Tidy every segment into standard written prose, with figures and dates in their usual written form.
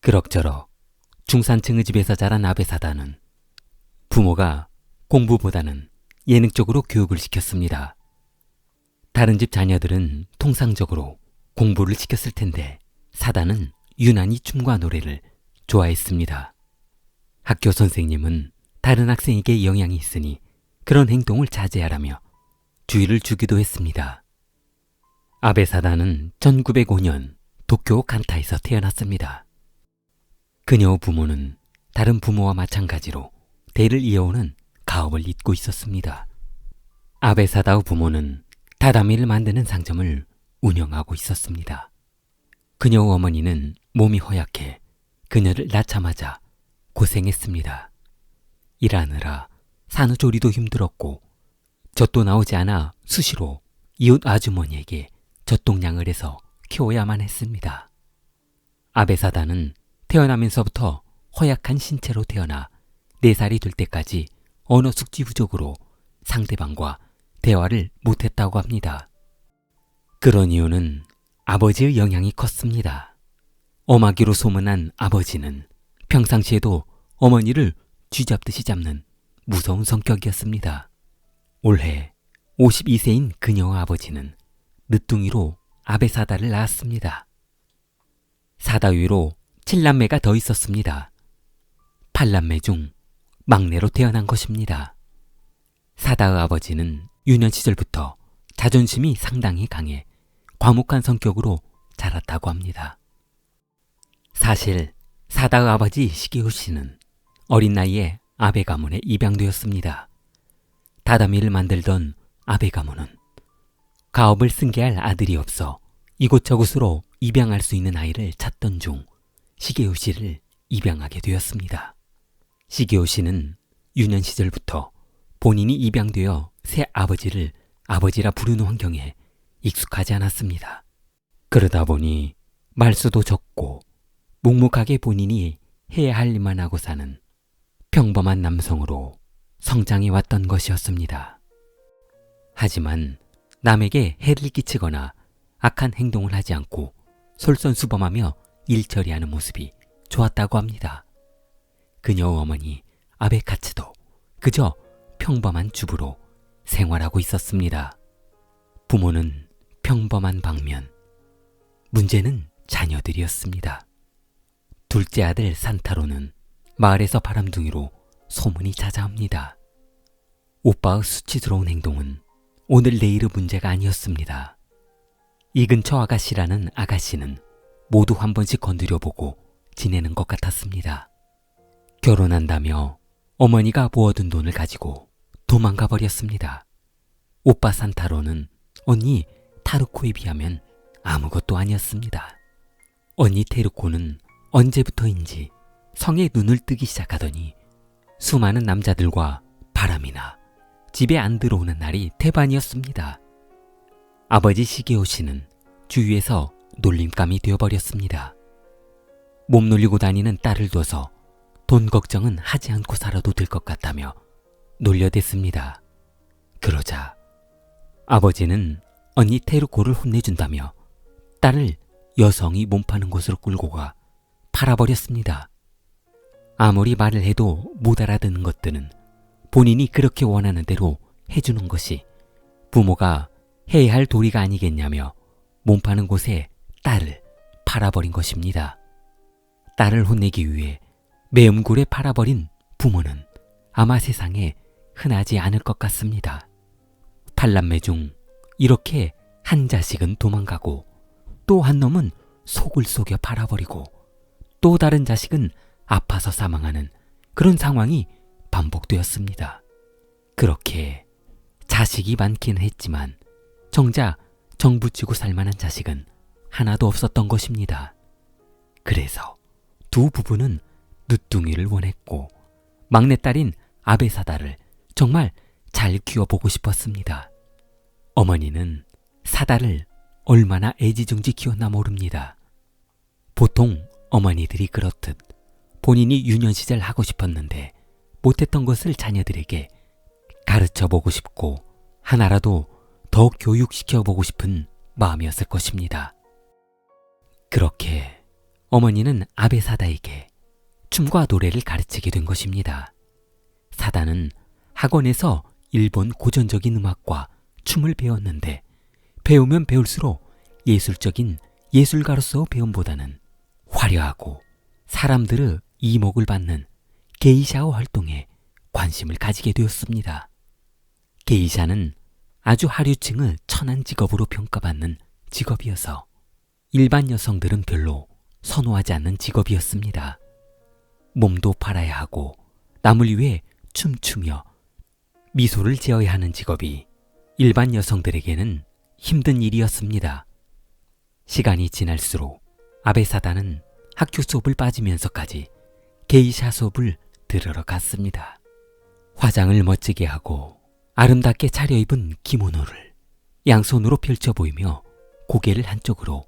그럭저럭 중산층의 집에서 자란 아베사다는 부모가 공부보다는 예능 쪽으로 교육을 시켰습니다. 다른 집 자녀들은 통상적으로 공부를 시켰을 텐데 사다는 유난히 춤과 노래를 좋아했습니다. 학교 선생님은 다른 학생에게 영향이 있으니 그런 행동을 자제하라며 주의를 주기도 했습니다. 아베사다는 1905년 도쿄 간타에서 태어났습니다. 그녀의 부모는 다른 부모와 마찬가지로 대를 이어오는 가업을 잇고 있었습니다. 아베사다의 부모는 다다미를 만드는 상점을 운영하고 있었습니다. 그녀의 어머니는 몸이 허약해 그녀를 낳자마자 고생했습니다. 일하느라 산후조리도 힘들었고 젖도 나오지 않아 수시로 이웃 아주머니에게 젖동량을 해서 키워야만 했습니다. 아베사다는 태어나면서부터 허약한 신체로 태어나 4살이 될 때까지 언어 숙지 부족으로 상대방과 대화를 못했다고 합니다. 그런 이유는 아버지의 영향이 컸습니다. 엄하기로 소문난 아버지는 평상시에도 어머니를 쥐잡듯이 잡는 무서운 성격이었습니다. 올해 52세인 그녀의 아버지는 늦둥이로 아베사다를 낳았습니다. 사다위로 7남매가 더 있었습니다. 8남매 중 막내로 태어난 것입니다. 사다의 아버지는 유년 시절부터 자존심이 상당히 강해 과묵한 성격으로 자랐다고 합니다. 사실 사다의 아버지 시게오 씨는 어린 나이에 아베 가문에 입양되었습니다. 다다미를 만들던 아베 가문은 가업을 승계할 아들이 없어 이곳저곳으로 입양할 수 있는 아이를 찾던 중 시게오 씨를 입양하게 되었습니다. 시게오 씨는 유년 시절부터 본인이 입양되어 새 아버지를 아버지라 부르는 환경에 익숙하지 않았습니다. 그러다 보니 말수도 적고 묵묵하게 본인이 해야 할 일만 하고 사는 평범한 남성으로 성장해 왔던 것이었습니다. 하지만 남에게 해를 끼치거나 악한 행동을 하지 않고 솔선수범하며 일 처리하는 모습이 좋았다고 합니다. 그녀의 어머니 아베카츠도 그저 평범한 주부로 생활하고 있었습니다. 부모는 평범한 방면, 문제는 자녀들이었습니다. 둘째 아들 산타로는 마을에서 바람둥이로 소문이 자자합니다. 오빠의 수치스러운 행동은 오늘 내일의 문제가 아니었습니다. 이 근처 아가씨라는 아가씨는 모두 한 번씩 건드려보고 지내는 것 같았습니다. 결혼한다며 어머니가 모아둔 돈을 가지고 도망가 버렸습니다. 오빠 산타로는 언니 타르코에 비하면 아무것도 아니었습니다. 언니 테르코는 언제부터인지 성에 눈을 뜨기 시작하더니 수많은 남자들과 바람이나 집에 안 들어오는 날이 태반이었습니다. 아버지 시게오 씨는 주위에서 놀림감이 되어버렸습니다. 몸 놀리고 다니는 딸을 둬서 돈 걱정은 하지 않고 살아도 될 것 같다며 놀려댔습니다. 그러자 아버지는 언니 테르코를 혼내준다며 딸을 여성이 몸 파는 곳으로 끌고 가 팔아버렸습니다. 아무리 말을 해도 못 알아듣는 것들은 본인이 그렇게 원하는 대로 해주는 것이 부모가 해야 할 도리가 아니겠냐며 몸 파는 곳에 딸을 팔아버린 것입니다. 딸을 혼내기 위해 매음굴에 팔아버린 부모는 아마 세상에 흔하지 않을 것 같습니다. 8남매 중 이렇게 한 자식은 도망가고 또 한 놈은 속을 속여 팔아버리고 또 다른 자식은 아파서 사망하는 그런 상황이 반복되었습니다. 그렇게 자식이 많기는 했지만 정작 정부치고 살만한 자식은 하나도 없었던 것입니다. 그래서 두 부부는 늦둥이를 원했고 막내딸인 아베사다를 정말 잘 키워보고 싶었습니다. 어머니는 사다를 얼마나 애지중지 키웠나 모릅니다. 보통 어머니들이 그렇듯 본인이 유년 시절 하고 싶었는데 못했던 것을 자녀들에게 가르쳐보고 싶고 하나라도 더 교육시켜보고 싶은 마음이었을 것입니다. 그렇게 어머니는 아베 사다에게 춤과 노래를 가르치게 된 것입니다. 사다는 학원에서 일본 고전적인 음악과 춤을 배웠는데 배우면 배울수록 예술적인 예술가로서 배움보다는 화려하고 사람들의 이목을 받는 게이샤의 활동에 관심을 가지게 되었습니다. 게이샤는 아주 하류층의 천한 직업으로 평가받는 직업이어서 일반 여성들은 별로 선호하지 않는 직업이었습니다. 몸도 팔아야 하고 남을 위해 춤추며 미소를 지어야 하는 직업이 일반 여성들에게는 힘든 일이었습니다. 시간이 지날수록 아베 사다는 학교 수업을 빠지면서까지 게이샤 수업을 들으러 갔습니다. 화장을 멋지게 하고 아름답게 차려입은 기모노를 양손으로 펼쳐 보이며 고개를 한쪽으로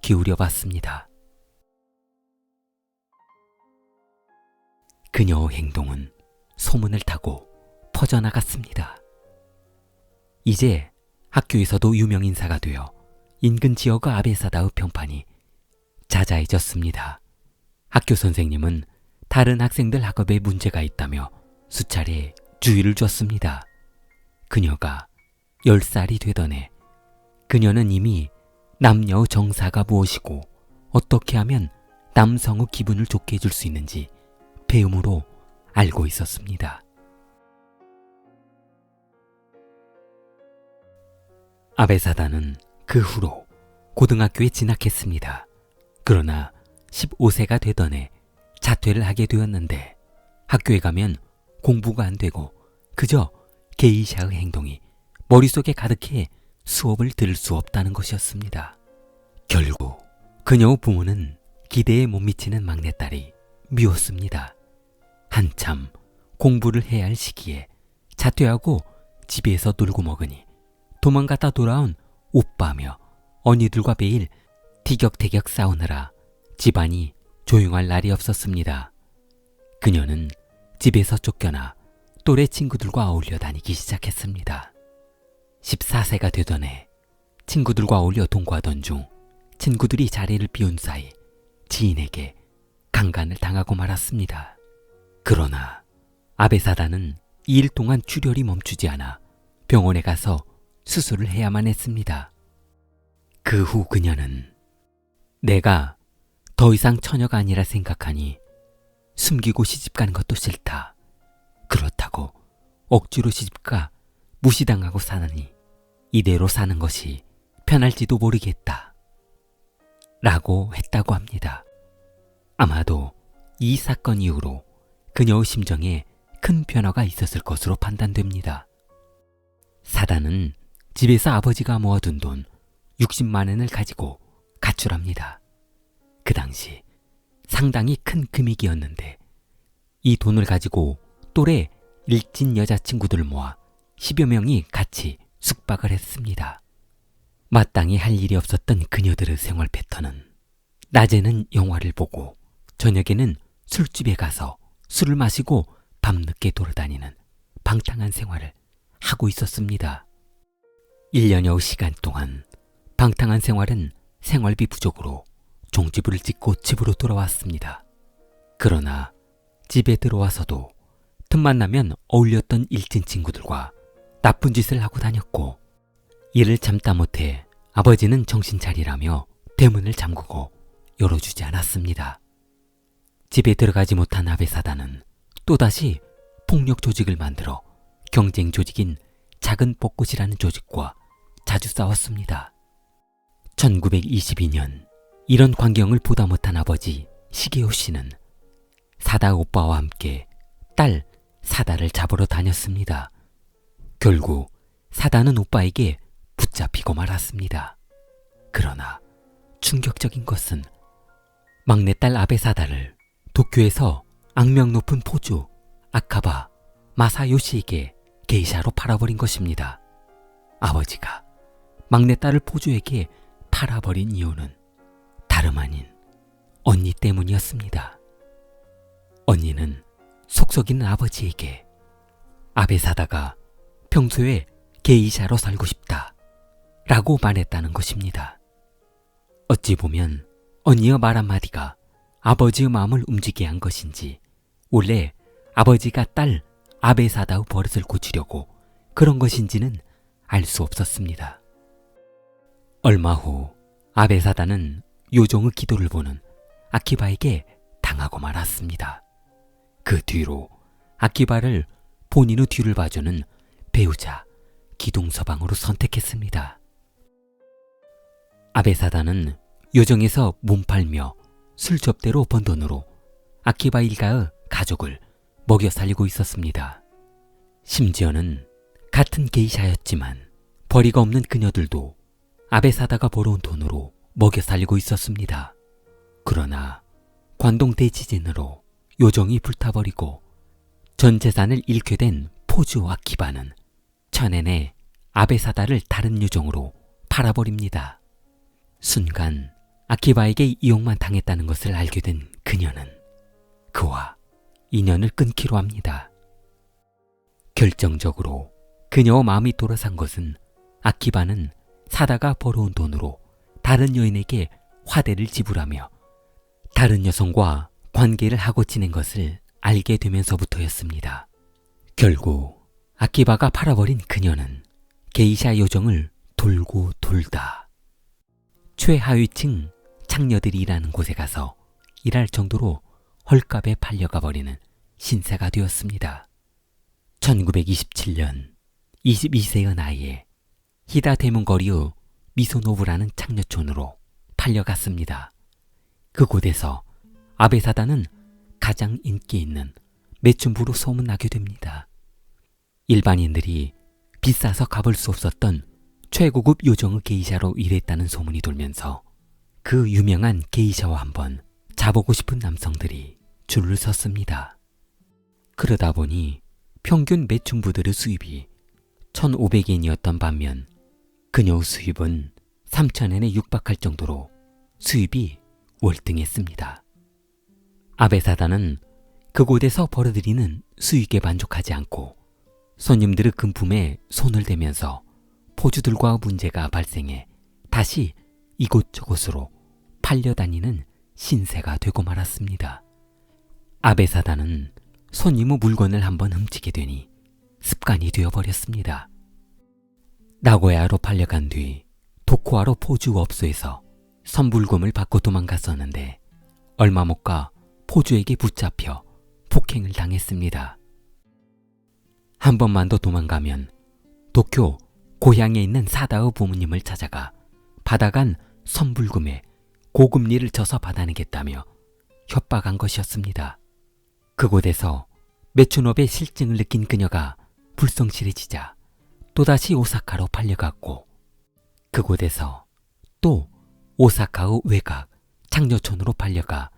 기울여 봤습니다. 그녀의 행동은 소문을 타고 퍼져나갔습니다. 이제 학교에서도 유명인사가 되어 인근 지역의 아베 사다의 평판이 자자해졌습니다. 학교 선생님은 다른 학생들 학업에 문제가 있다며 수차례 주의를 줬습니다. 그녀가 10살이 되던 해 그녀는 이미 남녀의 정사가 무엇이고 어떻게 하면 남성의 기분을 좋게 해줄 수 있는지 배움으로 알고 있었습니다. 아베 사다는 그 후로 고등학교에 진학했습니다. 그러나 15세가 되던 해 자퇴를 하게 되었는데 학교에 가면 공부가 안 되고 그저 게이샤의 행동이 머릿속에 가득해 수업을 들을 수 없다는 것이었습니다. 결국 그녀의 부모는 기대에 못 미치는 막내딸이 미웠습니다. 한참 공부를 해야 할 시기에 자퇴하고 집에서 놀고 먹으니 도망갔다 돌아온 오빠며 언니들과 매일 티격태격 싸우느라 집안이 조용할 날이 없었습니다. 그녀는 집에서 쫓겨나 또래 친구들과 어울려 다니기 시작했습니다. 14세가 되던 해 친구들과 어울려 동거하던 중 친구들이 자리를 비운 사이 지인에게 강간을 당하고 말았습니다. 그러나 아베 사다는 2일 동안 출혈이 멈추지 않아 병원에 가서 수술을 해야만 했습니다. 그 후 그녀는 내가 더 이상 처녀가 아니라 생각하니 숨기고 시집가는 것도 싫다. 그렇다고 억지로 시집가 무시당하고 사느니 이대로 사는 것이 편할지도 모르겠다. 라고 했다고 합니다. 아마도 이 사건 이후로 그녀의 심정에 큰 변화가 있었을 것으로 판단됩니다. 사다는 집에서 아버지가 모아둔 돈 60만 원을 가지고 가출합니다. 그 당시 상당히 큰 금액이었는데 이 돈을 가지고 또래 일진 여자친구들을 모아 10여 명이 같이 숙박을 했습니다. 마땅히 할 일이 없었던 그녀들의 생활 패턴은 낮에는 영화를 보고 저녁에는 술집에 가서 술을 마시고 밤늦게 돌아다니는 방탕한 생활을 하고 있었습니다. 1년여의 시간 동안 방탕한 생활은 생활비 부족으로 종지부를 찍고 집으로 돌아왔습니다. 그러나 집에 들어와서도 틈만 나면 어울렸던 일진 친구들과 나쁜 짓을 하고 다녔고 이를 참다 못해 아버지는 정신 차리라며 대문을 잠그고 열어주지 않았습니다. 집에 들어가지 못한 아베 사다는 또다시 폭력 조직을 만들어 경쟁 조직인 작은 벚꽃이라는 조직과 자주 싸웠습니다. 1922년 이런 광경을 보다 못한 아버지 시게오 씨는 사다 오빠와 함께 딸 사다를 잡으러 다녔습니다. 결국 사다는 오빠에게 붙잡히고 말았습니다. 그러나 충격적인 것은 막내딸 아베 사다를 도쿄에서 악명 높은 포주 아카바 마사요시에게 게이샤로 팔아버린 것입니다. 아버지가 막내딸을 포주에게 팔아버린 이유는 다름 아닌 언니 때문이었습니다. 언니는 속썩이는 아버지에게 아베 사다가 평소에 게이샤로 살고 싶다 라고 말했다는 것입니다. 어찌 보면 언니의 말 한마디가 아버지의 마음을 움직이게 한 것인지 원래 아버지가 딸 아베사다의 버릇을 고치려고 그런 것인지는 알 수 없었습니다. 얼마 후 아베사다는 요정의 기도를 보는 아키바에게 당하고 말았습니다. 그 뒤로 아키바를 본인의 뒤를 봐주는 배우자 기동서방으로 선택했습니다. 아베사다는 요정에서 몸 팔며 술접대로 번 돈으로 아키바 일가의 가족을 먹여 살리고 있었습니다. 심지어는 같은 게이샤였지만 벌이가 없는 그녀들도 아베사다가 벌어온 돈으로 먹여 살리고 있었습니다. 그러나 관동 대지진으로 요정이 불타버리고 전 재산을 잃게 된 포주 아키바는 천엔에 아베사다를 다른 요정으로 팔아버립니다. 순간 아키바에게 이용만 당했다는 것을 알게 된 그녀는 그와 인연을 끊기로 합니다. 결정적으로 그녀의 마음이 돌아선 것은 아키바는 사다가 벌어온 돈으로 다른 여인에게 화대를 지불하며 다른 여성과 관계를 하고 지낸 것을 알게 되면서부터였습니다. 결국 아키바가 팔아버린 그녀는 게이샤 요정을 돌고 돌다 최하위층 창녀들이 일하는 곳에 가서 일할 정도로 헐값에 팔려가 버리는 신세가 되었습니다. 1927년 22세의 나이에 히다 대문거리의 미소노부라는 창녀촌으로 팔려갔습니다. 그곳에서 아베사다는 가장 인기 있는 매춘부로 소문나게 됩니다. 일반인들이 비싸서 가볼 수 없었던 최고급 요정의 게이샤로 일했다는 소문이 돌면서 그 유명한 게이샤와 한번 자보고 싶은 남성들이 줄을 섰습니다. 그러다 보니 평균 매춘부들의 수입이 1,500엔이었던 반면 그녀의 수입은 3,000엔에 육박할 정도로 수입이 월등했습니다. 아베사다는 그곳에서 벌어들이는 수익에 만족하지 않고 손님들의 금품에 손을 대면서 포주들과 문제가 발생해 다시 이곳저곳으로 팔려다니는 신세가 되고 말았습니다. 아베사다는 손님의 물건을 한번 훔치게 되니 습관이 되어버렸습니다. 나고야로 팔려간 뒤 도쿠하로 포주업소에서 선불금을 받고 도망갔었는데 얼마 못 가 포주에게 붙잡혀 폭행을 당했습니다. 한 번만 더 도망가면 도쿄 고향에 있는 사다의 부모님을 찾아가 받아간 선불금에 고금리를 쳐서 받아내겠다며 협박한 것이었습니다. 그곳에서 매춘업의 실증을 느낀 그녀가 불성실해지자 또다시 오사카로 팔려갔고 그곳에서 또 오사카의 외곽 창녀촌으로 팔려가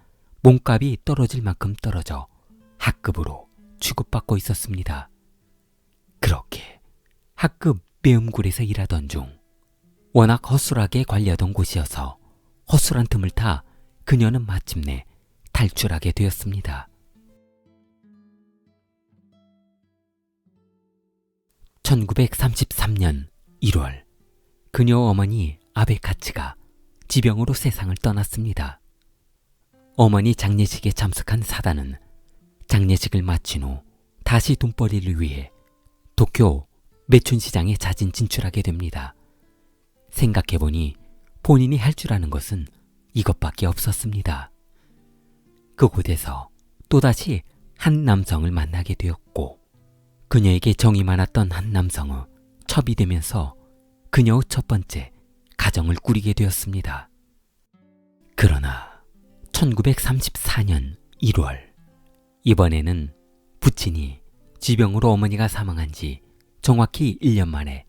몸값이 떨어질 만큼 떨어져 학급으로 취급받고 있었습니다. 그렇게 학급 매음굴에서 일하던 중 워낙 허술하게 관리하던 곳이어서 허술한 틈을 타 그녀는 마침내 탈출하게 되었습니다. 1933년 1월 그녀 어머니 아베카츠가 지병으로 세상을 떠났습니다. 어머니 장례식에 참석한 사다는 장례식을 마친 후 다시 돈벌이를 위해 도쿄 매춘시장에 자진 진출하게 됩니다. 생각해보니 본인이 할 줄 아는 것은 이것밖에 없었습니다. 그곳에서 또다시 한 남성을 만나게 되었고 그녀에게 정이 많았던 한 남성의 첩이 되면서 그녀의 첫 번째 가정을 꾸리게 되었습니다. 그러나 1934년 1월 이번에는 부친이 지병으로 어머니가 사망한 지 정확히 1년 만에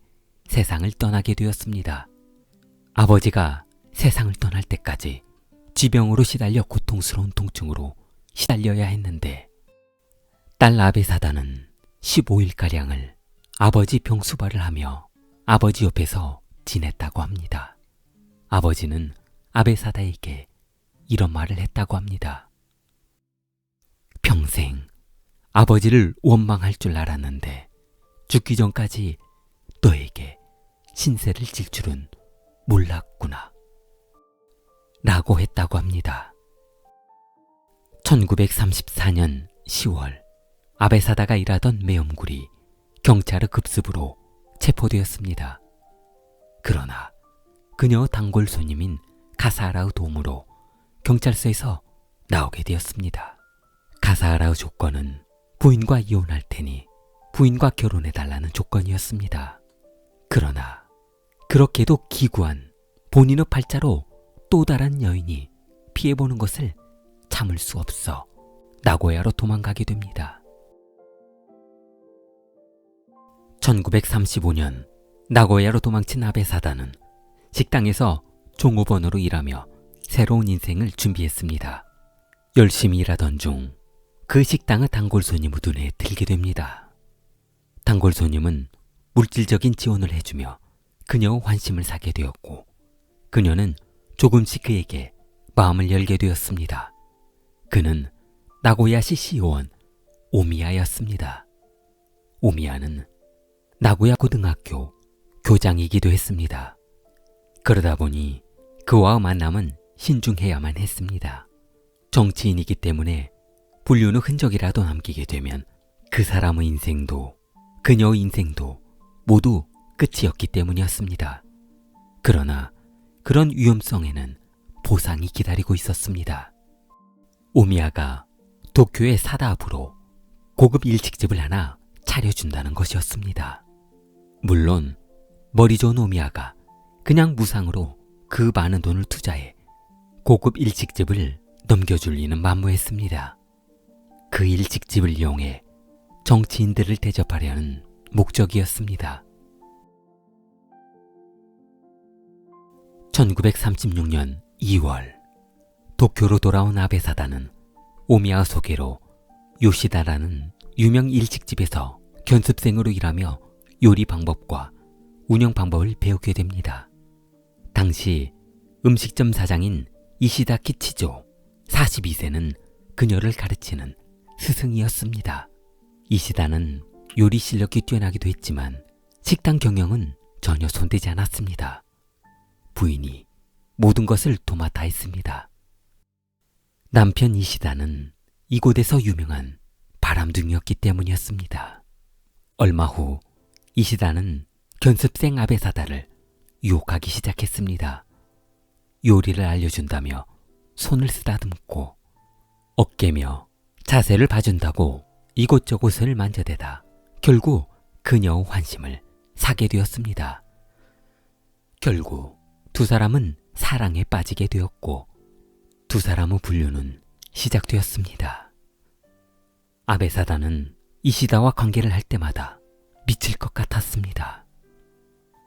세상을 떠나게 되었습니다. 아버지가 세상을 떠날 때까지 지병으로 시달려 고통스러운 통증으로 시달려야 했는데 딸 아베사다는 15일가량을 아버지 병수발을 하며 아버지 옆에서 지냈다고 합니다. 아버지는 아베사다에게 이런 말을 했다고 합니다. 평생 아버지를 원망할 줄 알았는데 죽기 전까지 너에게 신세를 질 줄은 몰랐구나 라고 했다고 합니다. 1934년 10월 아베사다가 일하던 매염굴이 경찰의 급습으로 체포되었습니다. 그러나 그녀 단골 손님인 가사하라의 도움으로 경찰서에서 나오게 되었습니다. 가사하라의 조건은 부인과 이혼할 테니 부인과 결혼해달라는 조건이었습니다. 그러나 그렇게도 기구한 본인의 팔자로 또 다른 여인이 피해보는 것을 참을 수 없어 나고야로 도망가게 됩니다. 1935년 나고야로 도망친 아베사다는 식당에서 종업원으로 일하며 새로운 인생을 준비했습니다. 열심히 일하던 중 그 식당의 단골 손님의 눈에 들게 됩니다. 단골 손님은 물질적인 지원을 해주며 그녀의 환심을 사게 되었고 그녀는 조금씩 그에게 마음을 열게 되었습니다. 그는 나고야시 시의원 오미야였습니다. 오미야는 나고야 고등학교 교장이기도 했습니다. 그러다 보니 그와의 만남은 신중해야만 했습니다. 정치인이기 때문에 불륜의 흔적이라도 남기게 되면 그 사람의 인생도 그녀의 인생도 모두 끝이었기 때문이었습니다. 그러나 그런 위험성에는 보상이 기다리고 있었습니다. 오미야가 도쿄의 사다 앞으로 고급 일식집을 하나 차려준다는 것이었습니다. 물론 머리 좋은 오미야가 그냥 무상으로 그 많은 돈을 투자해 고급 일식집을 넘겨줄 리는 만무했습니다. 그 일식집을 이용해 정치인들을 대접하려는 목적이었습니다. 1936년 2월 도쿄로 돌아온 아베사다는 오미야 소개로 요시다라는 유명 일식집에서 견습생으로 일하며 요리 방법과 운영 방법을 배우게 됩니다. 당시 음식점 사장인 이시다 키치조 42세는 그녀를 가르치는 스승이었습니다. 이시다는 요리 실력이 뛰어나기도 했지만 식당 경영은 전혀 손대지 않았습니다. 부인이 모든 것을 도맡아 했습니다. 남편 이시다는 이곳에서 유명한 바람둥이였기 때문이었습니다. 얼마 후 이시다는 견습생 아베사다를 유혹하기 시작했습니다. 요리를 알려준다며 손을 쓰다듬고 어깨며 자세를 봐준다고 이곳저곳을 만져대다 결국 그녀의 환심을 사게 되었습니다. 결국 두 사람은 사랑에 빠지게 되었고 두 사람의 불륜은 시작되었습니다. 아베사다는 이시다와 관계를 할 때마다 미칠 것 같았습니다.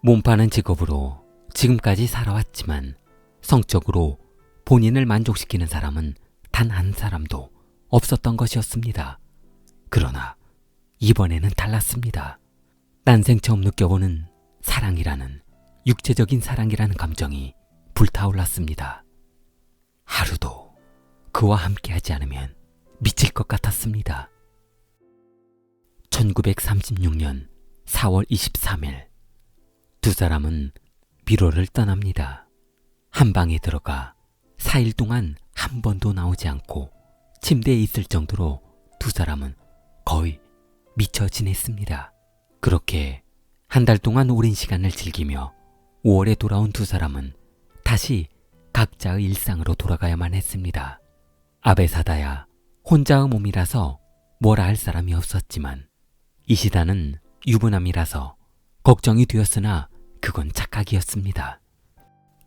몸파는 직업으로 지금까지 살아왔지만 성적으로 본인을 만족시키는 사람은 단 한 사람도 없었던 것이었습니다. 그러나 이번에는 달랐습니다. 난생 처음 느껴보는 사랑이라는 육체적인 사랑이라는 감정이 불타올랐습니다. 하루도 그와 함께하지 않으면 미칠 것 같았습니다. 1936년 4월 23일 두 사람은 미로를 떠납니다. 한 방에 들어가 4일 동안 한 번도 나오지 않고 침대에 있을 정도로 두 사람은 거의 미쳐 지냈습니다. 그렇게 한 달 동안 오랜 시간을 즐기며 5월에 돌아온 두 사람은 다시 각자의 일상으로 돌아가야만 했습니다. 아베사다야 혼자의 몸이라서 뭐라 할 사람이 없었지만 이시다는 유부남이라서 걱정이 되었으나 그건 착각이었습니다.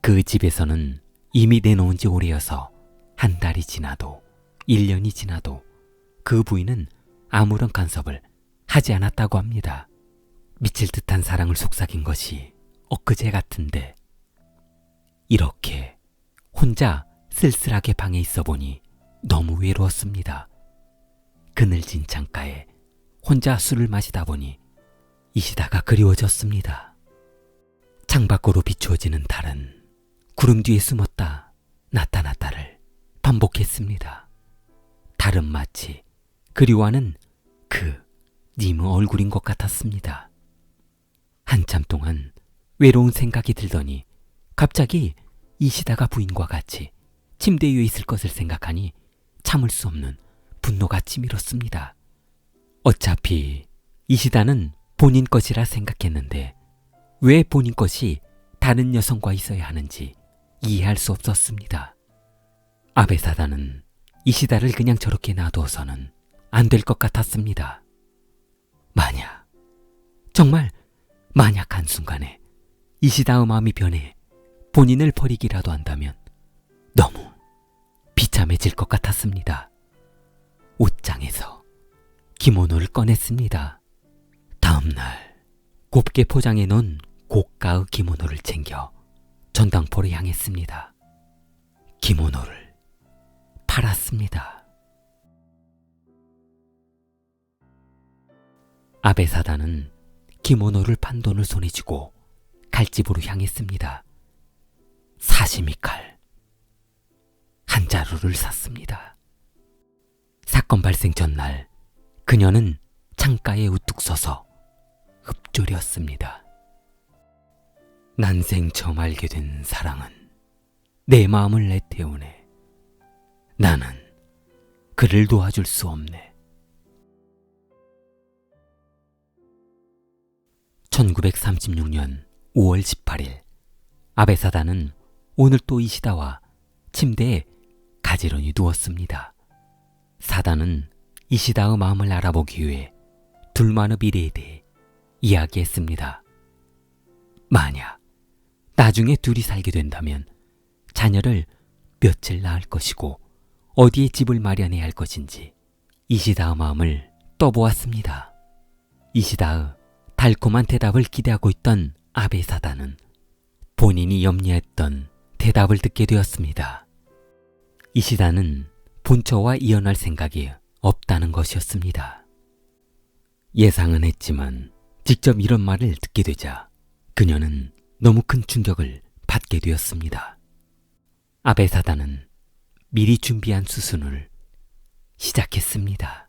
그 집에서는 이미 내놓은 지 오래여서 한 달이 지나도 1년이 지나도 그 부인은 아무런 간섭을 하지 않았다고 합니다. 미칠 듯한 사랑을 속삭인 것이 엊그제 같은데 이렇게 혼자 쓸쓸하게 방에 있어 보니 너무 외로웠습니다. 그늘진 창가에 혼자 술을 마시다 보니 이시다가 그리워졌습니다. 창밖으로 비추어지는 달은 구름 뒤에 숨었다 나타났다를 반복했습니다. 달은 마치 그리워하는 그 님의 얼굴인 것 같았습니다. 한참 동안 외로운 생각이 들더니 갑자기 이시다가 부인과 같이 침대 위에 있을 것을 생각하니 참을 수 없는 분노가 치밀었습니다. 어차피 이시다는 본인 것이라 생각했는데 왜 본인 것이 다른 여성과 있어야 하는지 이해할 수 없었습니다. 아베사다는 이시다를 그냥 저렇게 놔두어서는 안 될 것 같았습니다. 정말 만약 한순간에 이시다의 마음이 변해 본인을 버리기라도 한다면 너무 비참해질 것 같았습니다. 옷장에서 기모노를 꺼냈습니다. 다음 날 곱게 포장해 놓은 고가의 기모노를 챙겨 전당포로 향했습니다. 기모노를 팔았습니다. 아베사다는 기모노를 판 돈을 손에 쥐고 칼집으로 향했습니다. 사시미 칼 한 자루를 샀습니다. 사건 발생 전날 그녀는 창가에 우뚝 서서 읊조렸습니다. 난생 처음 알게 된 사랑은 내 마음을 내태우네. 나는 그를 도와줄 수 없네. 1936년 5월 18일 아베사다는 오늘 또 이시다와 침대에 가지런히 누웠습니다. 사다는 이시다의 마음을 알아보기 위해 둘만의 미래에 대해 이야기했습니다. 만약 나중에 둘이 살게 된다면 자녀를 며칠 낳을 것이고 어디에 집을 마련해야 할 것인지 이시다의 마음을 떠보았습니다. 이시다의 달콤한 대답을 기대하고 있던 아베사다는 본인이 염려했던 대답을 듣게 되었습니다. 이시다는 본처와 이혼할 생각이 없다는 것이었습니다. 예상은 했지만 직접 이런 말을 듣게 되자 그녀는 너무 큰 충격을 받게 되었습니다. 아베사다는 미리 준비한 수순을 시작했습니다.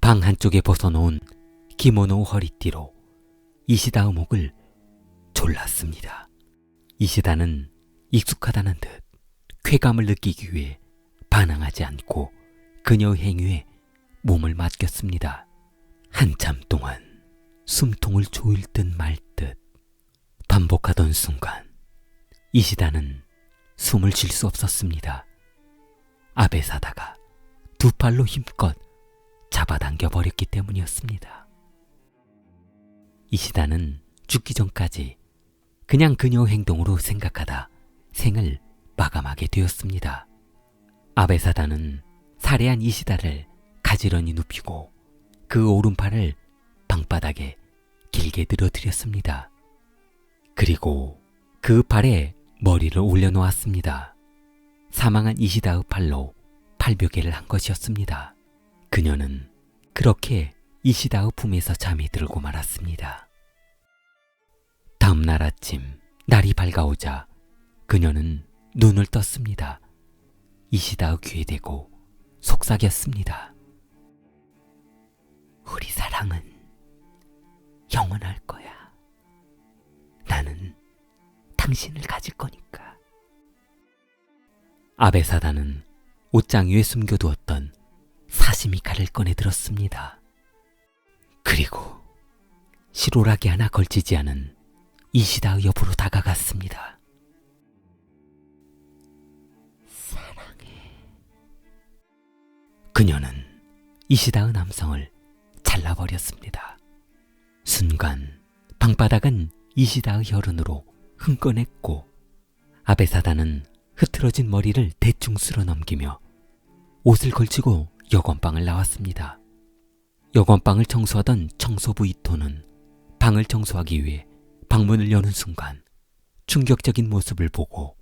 방 한쪽에 벗어놓은 기모노 허리띠로 이시다의 목을 졸랐습니다. 이시다는 익숙하다는 듯 쾌감을 느끼기 위해 반항하지 않고 그녀의 행위에 몸을 맡겼습니다. 한참 동안 숨통을 조일 듯 말 듯 반복하던 순간 이시다는 숨을 쉴 수 없었습니다. 아베사다가 두 팔로 힘껏 잡아당겨 버렸기 때문이었습니다. 이시다는 죽기 전까지 그냥 그녀의 행동으로 생각하다 생을 마감하게 되었습니다. 아베사다는 살해한 이시다를 가지런히 눕히고 그 오른팔을 방바닥에 길게 늘어뜨렸습니다. 그리고 그 팔에 머리를 올려놓았습니다. 사망한 이시다의 팔로 팔베개를 한 것이었습니다. 그녀는 그렇게 이시다의 품에서 잠이 들고 말았습니다. 다음 날 아침 날이 밝아오자 그녀는 눈을 떴습니다. 이시다의 귀에 대고 속삭였습니다. 우리 사랑은 영원할 거야. 나는 당신을 가질 거니까. 아베사다는 옷장 위에 숨겨두었던 사시미 칼을 꺼내 들었습니다. 그리고 실오라기 하나 걸치지 않은 이시다의 옆으로 다가갔습니다. 사랑해. 그녀는 이시다의 남성을 잘라버렸습니다. 순간 방바닥은 이시다의 혈흔으로 흥건했고 아베사다는 흐트러진 머리를 대충 쓸어 넘기며 옷을 걸치고 여건방을 나왔습니다. 여건방을 청소하던 청소부 이토는 방을 청소하기 위해 방문을 여는 순간 충격적인 모습을 보고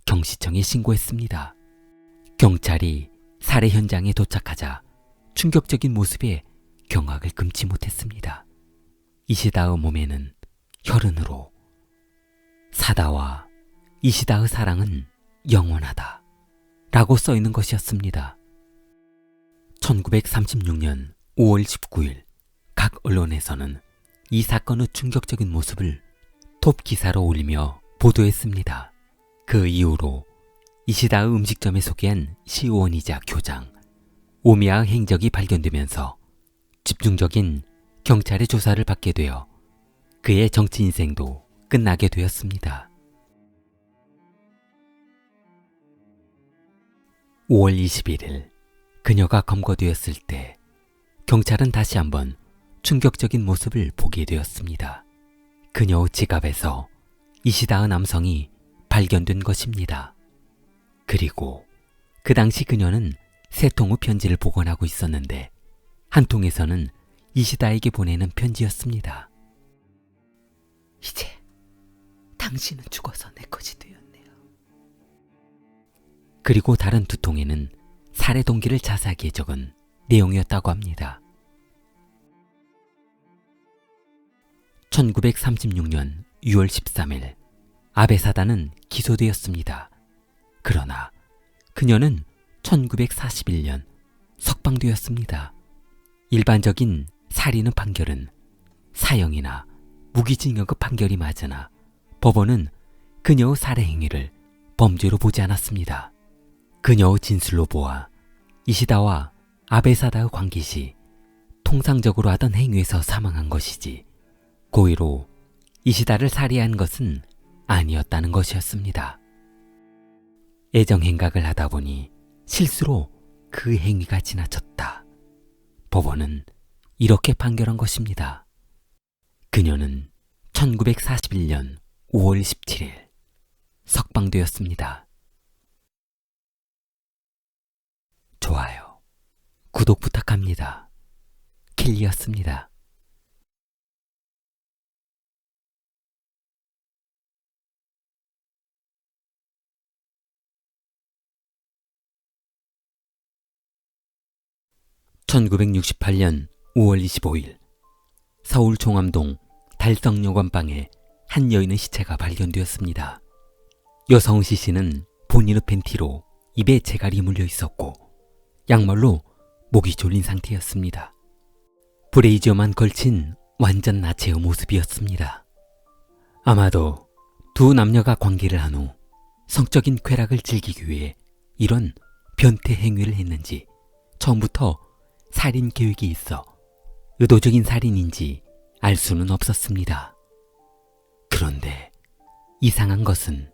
경시청에 신고했습니다. 경찰이 살해 현장에 도착하자 충격적인 모습에 경악을 금치 못했습니다. 이시다의 몸에는 혈흔으로 사다와 이시다의 사랑은 영원하다 라고 써있는 것이었습니다. 1936년 5월 19일 각 언론에서는 이 사건의 충격적인 모습을 톱 기사로 올리며 보도했습니다. 그 이후로 이시다의 음식점에 소개한 시의원이자 교장 오미야의 행적이 발견되면서 집중적인 경찰의 조사를 받게 되어 그의 정치 인생도 끝나게 되었습니다. 5월 21일 그녀가 검거되었을 때 경찰은 다시 한번 충격적인 모습을 보게 되었습니다. 그녀의 지갑에서 이시다의 남성이 발견된 것입니다. 그리고 그 당시 그녀는 3통의 편지를 보관하고 있었는데 한 통에서는 이시다에게 보내는 편지였습니다. 이제 당신은 죽어서 내 것이 되었네요. 그리고 다른 2통에는 살해 동기를 자세하게 적은 내용이었다고 합니다. 1936년 6월 13일 아베 사다는 기소되었습니다. 그러나 그녀는 1941년 석방되었습니다. 일반적인 살인의 판결은 사형이나 무기징역의 판결이 맞으나 법원은 그녀의 살해 행위를 범죄로 보지 않았습니다. 그녀의 진술로 보아 이시다와 아베 사다의 관계시 통상적으로 하던 행위에서 사망한 것이지 고의로 이시다를 살해한 것은 아니었다는 것이었습니다. 애정행각을 하다 보니 실수로 그 행위가 지나쳤다. 법원은 이렇게 판결한 것입니다. 그녀는 1941년 5월 17일 석방되었습니다. 좋아요, 구독 부탁합니다. 킬리였습니다. (1968년 5월 25일) 서울 종암동 달성여관방에 한 여인의 시체가 발견되었습니다. 여성 씨는 본인의 팬티로 입에 재갈이 물려 있었고 양말로 목이 졸린 상태였습니다. 브레이저만 걸친 완전 나체의 모습이었습니다. 아마도 두 남녀가 관계를 한 후 성적인 쾌락을 즐기기 위해 이런 변태 행위를 했는지 처음부터 살인 계획이 있어 의도적인 살인인지 알 수는 없었습니다. 그런데 이상한 것은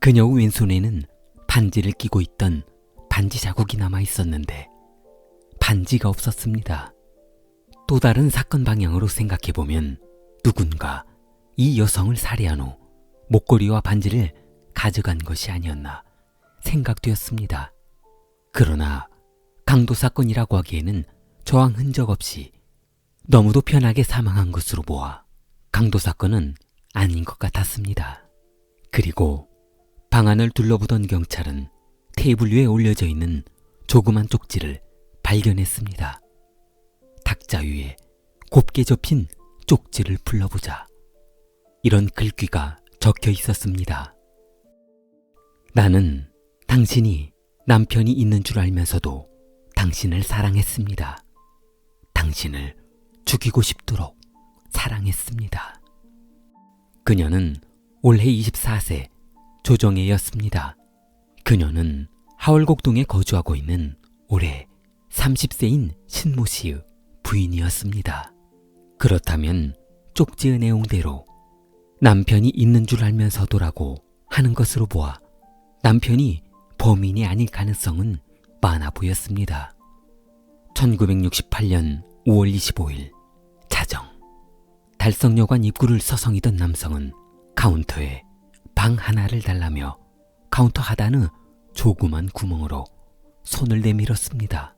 그녀의 왼손에는 반지를 끼고 있던 반지 자국이 남아 있었는데 반지가 없었습니다. 또 다른 사건 방향으로 생각해보면 누군가 이 여성을 살해한 후 목걸이와 반지를 가져간 것이 아니었나 생각되었습니다. 그러나 강도 사건이라고 하기에는 저항 흔적 없이 너무도 편하게 사망한 것으로 보아 강도 사건은 아닌 것 같았습니다. 그리고 방안을 둘러보던 경찰은 테이블 위에 올려져 있는 조그만 쪽지를 발견했습니다. 탁자 위에 곱게 접힌 쪽지를 풀러보자 이런 글귀가 적혀 있었습니다. 나는 당신이 남편이 있는 줄 알면서도 당신을 사랑했습니다. 당신을 죽이고 싶도록 사랑했습니다. 그녀는 올해 24세 조정혜였습니다. 그녀는 하월곡동에 거주하고 있는 올해 30세인 신모 씨의 부인이었습니다. 그렇다면 쪽지의 내용대로 남편이 있는 줄 알면서도라고 하는 것으로 보아 남편이 범인이 아닐 가능성은 많아 보였습니다. 1968년 5월 25일 자정 달성여관 입구를 서성이던 남성은 카운터에 방 하나를 달라며 카운터 하단의 조그만 구멍으로 손을 내밀었습니다.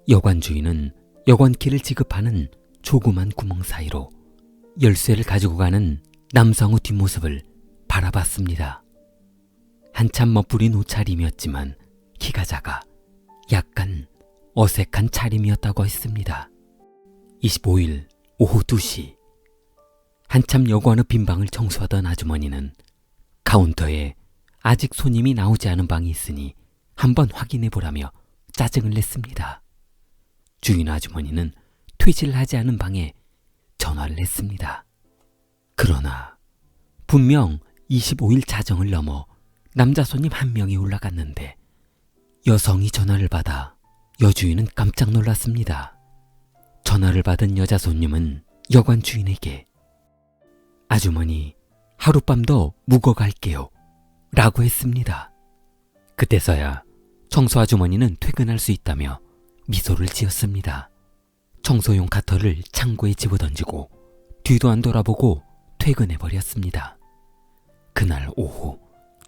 여관 주인은 여관키를 지급하는 조그만 구멍 사이로 열쇠를 가지고 가는 남성의 뒷모습을 바라봤습니다. 한참 멋부린 옷차림이었지만 키가 작아 약간 어색한 차림이었다고 했습니다. 25일 오후 2시 한참 여관의 빈 방을 청소하던 아주머니는 카운터에 아직 손님이 나오지 않은 방이 있으니 한번 확인해 보라며 짜증을 냈습니다. 주인 아주머니는 퇴실을 하지 않은 방에 전화를 했습니다. 그러나 분명 25일 자정을 넘어 남자 손님 한 명이 올라갔는데 여성이 전화를 받아 여주인은 깜짝 놀랐습니다. 전화를 받은 여자 손님은 여관 주인에게 아주머니, 하룻밤 더 묵어 갈게요 라고 했습니다. 그때서야 청소 아주머니는 퇴근할 수 있다며 미소를 지었습니다. 청소용 카터를 창고에 집어던지고 뒤도 안 돌아보고 퇴근해버렸습니다. 그날 오후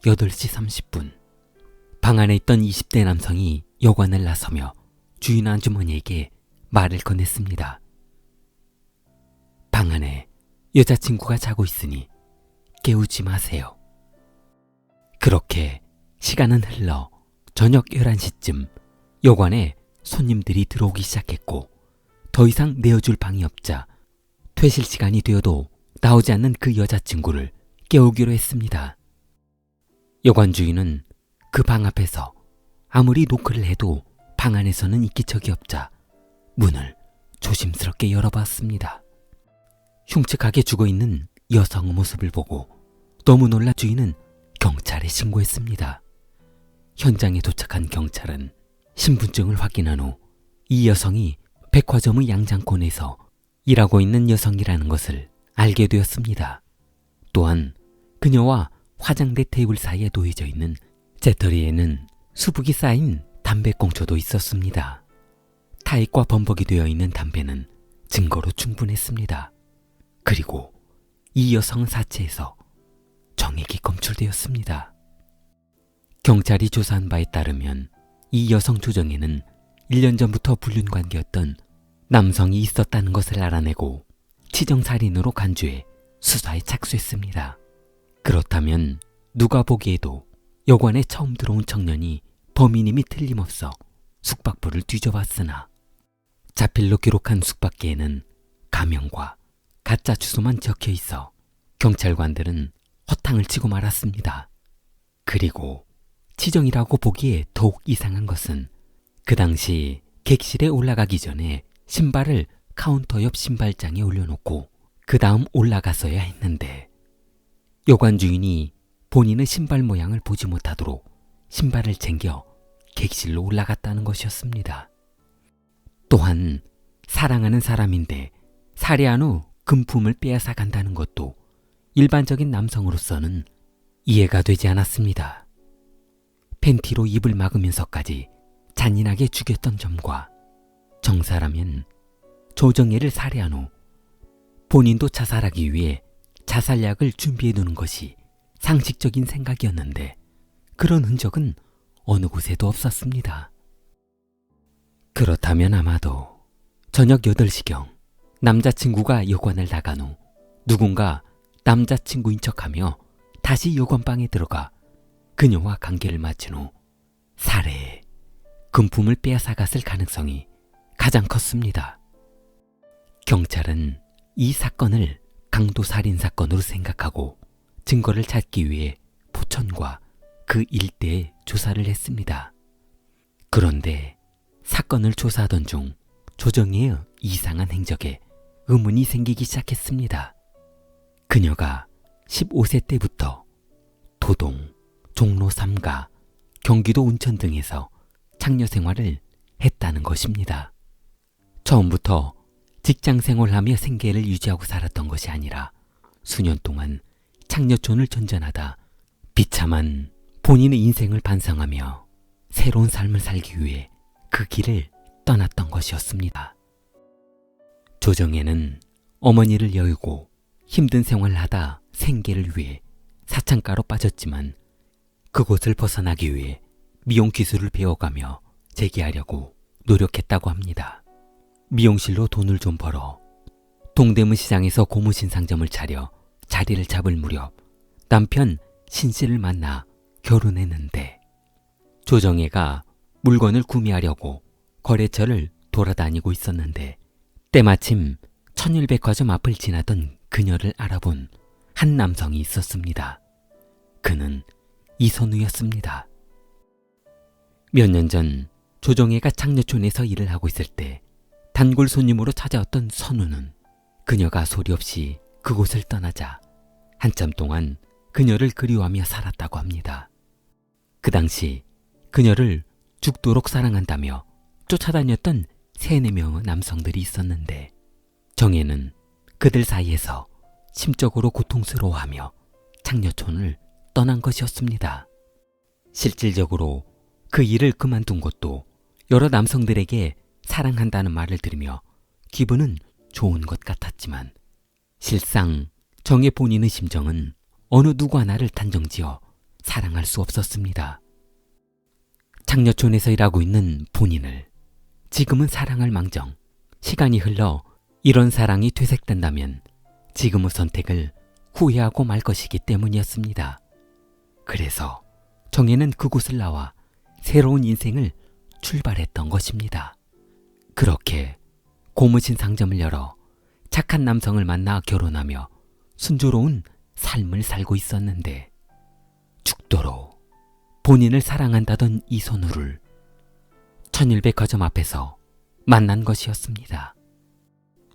8시 30분 방 안에 있던 20대 남성이 여관을 나서며 주인 아주머니에게 말을 건넸습니다. 방 안에 여자친구가 자고 있으니 깨우지 마세요. 그렇게 시간은 흘러 저녁 11시쯤 여관에 손님들이 들어오기 시작했고 더 이상 내어줄 방이 없자 퇴실 시간이 되어도 나오지 않는 그 여자친구를 깨우기로 했습니다. 여관 주인은 그 방 앞에서 아무리 노크를 해도 방 안에서는 이기적이 없자 문을 조심스럽게 열어봤습니다. 흉측하게 죽어있는 여성의 모습을 보고 너무 놀라 주인은 경찰에 신고했습니다. 현장에 도착한 경찰은 신분증을 확인한 후 이 여성이 백화점의 양장권에서 일하고 있는 여성이라는 것을 알게 되었습니다. 또한 그녀와 화장대 테이블 사이에 놓여져 있는 재떨이에는 수북이 쌓인 담배꽁초도 있었습니다. 타액과 범벅이 되어 있는 담배는 증거로 충분했습니다. 그리고 이 여성은 사체에서 정액이 검출되었습니다. 경찰이 조사한 바에 따르면 이 여성 조정에는 1년 전부터 불륜관계였던 남성이 있었다는 것을 알아내고 치정살인으로 간주해 수사에 착수했습니다. 그렇다면 누가 보기에도 여관에 처음 들어온 청년이 범인임이 틀림없어 숙박부를 뒤져봤으나 자필로 기록한 숙박기에는 가명과 가짜 주소만 적혀 있어 경찰관들은 허탕을 치고 말았습니다. 그리고 치정이라고 보기에 더욱 이상한 것은 그 당시 객실에 올라가기 전에 신발을 카운터 옆 신발장에 올려놓고 그 다음 올라가서야 했는데 여관 주인이 본인의 신발 모양을 보지 못하도록 신발을 챙겨 객실로 올라갔다는 것이었습니다. 또한 사랑하는 사람인데 살해한 후 금품을 빼앗아 간다는 것도 일반적인 남성으로서는 이해가 되지 않았습니다. 팬티로 입을 막으면서까지 잔인하게 죽였던 점과 정사라면 조정혜를 살해한 후 본인도 자살하기 위해 자살약을 준비해두는 것이 상식적인 생각이었는데 그런 흔적은 어느 곳에도 없었습니다. 그렇다면 아마도 저녁 8시경 남자친구가 여관을 나간 후 누군가 남자친구인 척하며 다시 여관방에 들어가 그녀와 관계를 맞춘 후 살해해 금품을 빼앗아갔을 가능성이 가장 컸습니다. 경찰은 이 사건을 강도살인사건으로 생각하고 증거를 찾기 위해 포천과 그 일대에 조사를 했습니다. 그런데 사건을 조사하던 중 조정희의 이상한 행적에 의문이 생기기 시작했습니다. 그녀가 15세 때부터 도동, 종로 3가, 경기도 운천 등에서 창녀 생활을 했다는 것입니다. 처음부터 직장 생활하며 생계를 유지하고 살았던 것이 아니라 수년 동안 창녀촌을 전전하다 비참한 본인의 인생을 반성하며 새로운 삶을 살기 위해 그 길을 떠났던 것이었습니다. 조정혜는 어머니를 여의고 힘든 생활을 하다 생계를 위해 사창가로 빠졌지만 그곳을 벗어나기 위해 미용 기술을 배워가며 재기하려고 노력했다고 합니다. 미용실로 돈을 좀 벌어 동대문 시장에서 고무신 상점을 차려 자리를 잡을 무렵 남편 신씨를 만나 결혼했는데 조정혜가 물건을 구매하려고 거래처를 돌아다니고 있었는데 때마침 천일백화점 앞을 지나던 그녀를 알아본 한 남성이 있었습니다. 그는 이선우였습니다. 몇 년 전 조정혜가 창녀촌에서 일을 하고 있을 때 단골 손님으로 찾아왔던 선우는 그녀가 소리 없이 그곳을 떠나자 한참 동안 그녀를 그리워하며 살았다고 합니다. 그 당시 그녀를 죽도록 사랑한다며 쫓아다녔던 3-4명의 남성들이 있었는데 정혜는 그들 사이에서 심적으로 고통스러워하며 장려촌을 떠난 것이었습니다. 실질적으로 그 일을 그만둔 것도 여러 남성들에게 사랑한다는 말을 들으며 기분은 좋은 것 같았지만 실상 정혜 본인의 심정은 어느 누구 하나를 단정지어 사랑할 수 없었습니다. 장려촌에서 일하고 있는 본인을 지금은 사랑할 망정, 시간이 흘러 이런 사랑이 되새된다면 지금의 선택을 후회하고 말 것이기 때문이었습니다. 그래서 정혜는 그곳을 나와 새로운 인생을 출발했던 것입니다. 그렇게 고무신 상점을 열어 착한 남성을 만나 결혼하며 순조로운 삶을 살고 있었는데 죽도록 본인을 사랑한다던 이선우를 천일백화점 앞에서 만난 것이었습니다.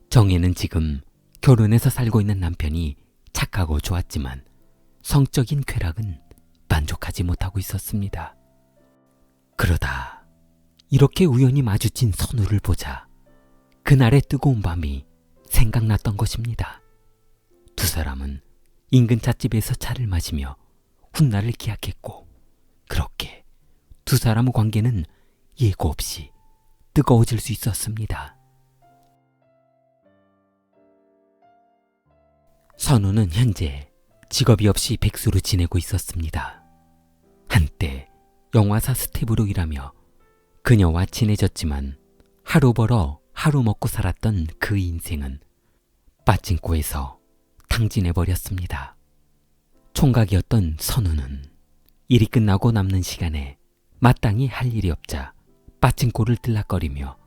정혜는 지금 결혼해서 살고 있는 남편이 착하고 좋았지만 성적인 쾌락은 만족하지 못하고 있었습니다. 그러다 이렇게 우연히 마주친 선우를 보자 그날의 뜨거운 밤이 생각났던 것입니다. 두 사람은 인근 찻집에서 차를 마시며 훗날을 기약했고 그렇게 두 사람의 관계는 예고 없이 뜨거워질 수 있었습니다. 선우는 현재 직업이 없이 백수로 지내고 있었습니다. 한때 영화사 스텝으로 일하며 그녀와 친해졌지만 하루 벌어 하루 먹고 살았던 그 인생은 빠찡코에서 탕진해버렸습니다. 총각이었던 선우는 일이 끝나고 남는 시간에 마땅히 할 일이 없자 빠찡코를 들락거리며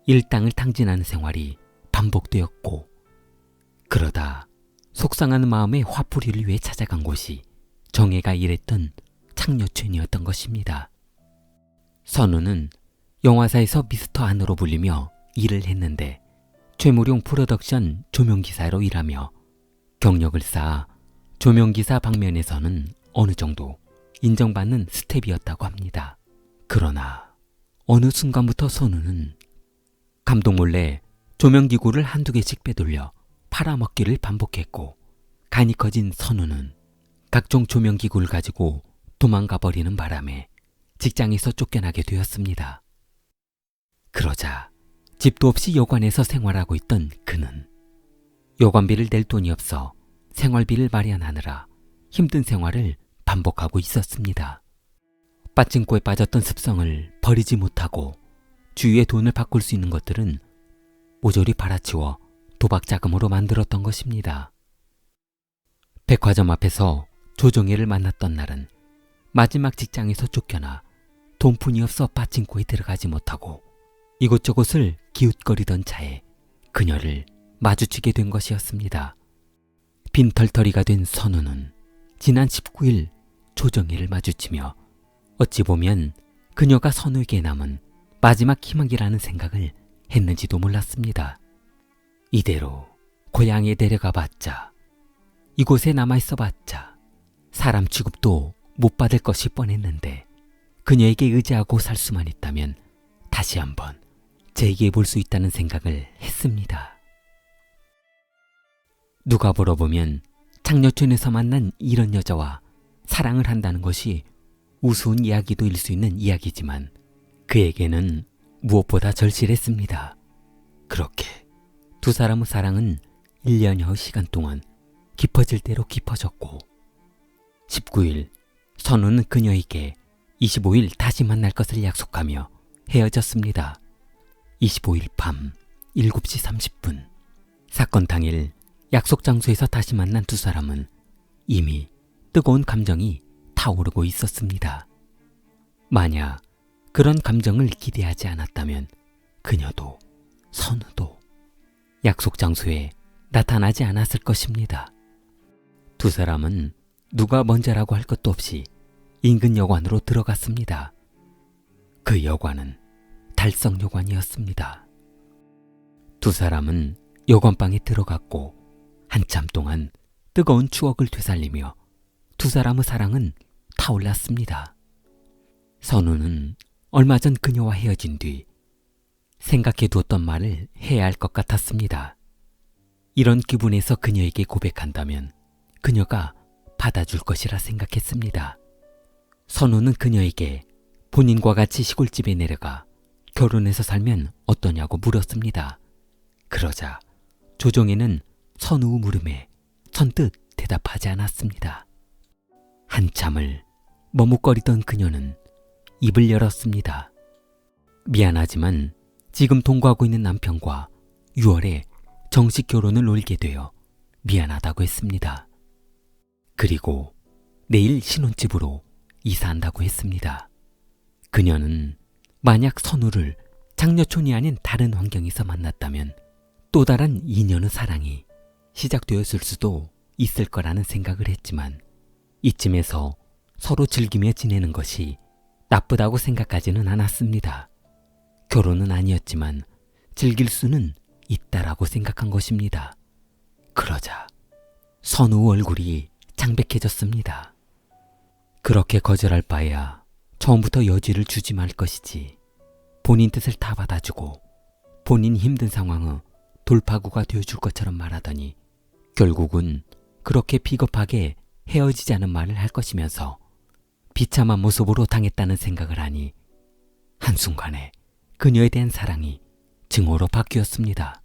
일당을 탕진하는 생활이 반복되었고 그러다 속상한 마음에 화풀이를 위해 찾아간 곳이 정혜가 일했던 창녀촌이었던 것입니다. 선우는 영화사에서 미스터 안으로 불리며 일을 했는데 최무룡 프로덕션 조명기사로 일하며 경력을 쌓아 조명기사 방면에서는 어느 정도 인정받는 스텝이었다고 합니다. 그러나 어느 순간부터 선우는 감독 몰래 조명기구를 한두 개씩 빼돌려 팔아먹기를 반복했고 간이 커진 선우는 각종 조명기구를 가지고 도망가 버리는 바람에 직장에서 쫓겨나게 되었습니다. 그러자 집도 없이 여관에서 생활하고 있던 그는 여관비를 낼 돈이 없어 생활비를 마련하느라 힘든 생활을 반복하고 있었습니다. 빠찡코에 빠졌던 습성을 버리지 못하고 주위에 돈을 바꿀 수 있는 것들은 모조리 팔아치워 도박 자금으로 만들었던 것입니다. 백화점 앞에서 조정혜를 만났던 날은 마지막 직장에서 쫓겨나 돈푼이 없어 빠찡코에 들어가지 못하고 이곳저곳을 기웃거리던 차에 그녀를 마주치게 된 것이었습니다. 빈털터리가 된 선우는 지난 19일 조정혜를 마주치며 어찌 보면 그녀가 선우에게 남은 마지막 희망이라는 생각을 했는지도 몰랐습니다. 이대로 고향에 데려가 봤자 이곳에 남아있어 봤자 사람 취급도 못 받을 것이 뻔했는데 그녀에게 의지하고 살 수만 있다면 다시 한번 재기해 볼 수 있다는 생각을 했습니다. 누가 물어보면 창녀촌에서 만난 이런 여자와 사랑을 한다는 것이 우스운 이야기도 일 수 있는 이야기지만 그에게는 무엇보다 절실했습니다. 그렇게 두 사람의 사랑은 1년여 시간 동안 깊어질 대로 깊어졌고 19일 선우는 그녀에게 25일 다시 만날 것을 약속하며 헤어졌습니다. 25일 밤 7시 30분 사건 당일 약속 장소에서 다시 만난 두 사람은 이미 뜨거운 감정이 타오르고 있었습니다. 만약 그런 감정을 기대하지 않았다면 그녀도 선우도 약속 장소에 나타나지 않았을 것입니다. 두 사람은 누가 먼저라고 할 것도 없이 인근 여관으로 들어갔습니다. 그 여관은 달성여관이었습니다. 두 사람은 여관방에 들어갔고 한참 동안 뜨거운 추억을 되살리며 두 사람의 사랑은 타올랐습니다. 선우는 얼마 전 그녀와 헤어진 뒤 생각해두었던 말을 해야 할 것 같았습니다. 이런 기분에서 그녀에게 고백한다면 그녀가 받아줄 것이라 생각했습니다. 선우는 그녀에게 본인과 같이 시골집에 내려가 결혼해서 살면 어떠냐고 물었습니다. 그러자 조정혜는 선우 물음에 선뜻 대답하지 않았습니다. 한참을 머뭇거리던 그녀는 입을 열었습니다. 미안하지만 지금 동거하고 있는 남편과 6월에 정식 결혼을 올리게 되어 미안하다고 했습니다. 그리고 내일 신혼집으로 이사한다고 했습니다. 그녀는 만약 선우를 장녀촌이 아닌 다른 환경에서 만났다면 또 다른 인연의 사랑이 시작되었을 수도 있을 거라는 생각을 했지만 이쯤에서 서로 즐기며 지내는 것이 나쁘다고 생각하지는 않았습니다. 결혼은 아니었지만 즐길 수는 있다라고 생각한 것입니다. 그러자 선우 얼굴이 창백해졌습니다. 그렇게 거절할 바에야 처음부터 여지를 주지 말 것이지. 본인 뜻을 다 받아주고 본인 힘든 상황의 돌파구가 되어줄 것처럼 말하더니 결국은 그렇게 비겁하게 헤어지자는 말을 할 것이면서 비참한 모습으로 당했다는 생각을 하니 한순간에 그녀에 대한 사랑이 증오로 바뀌었습니다.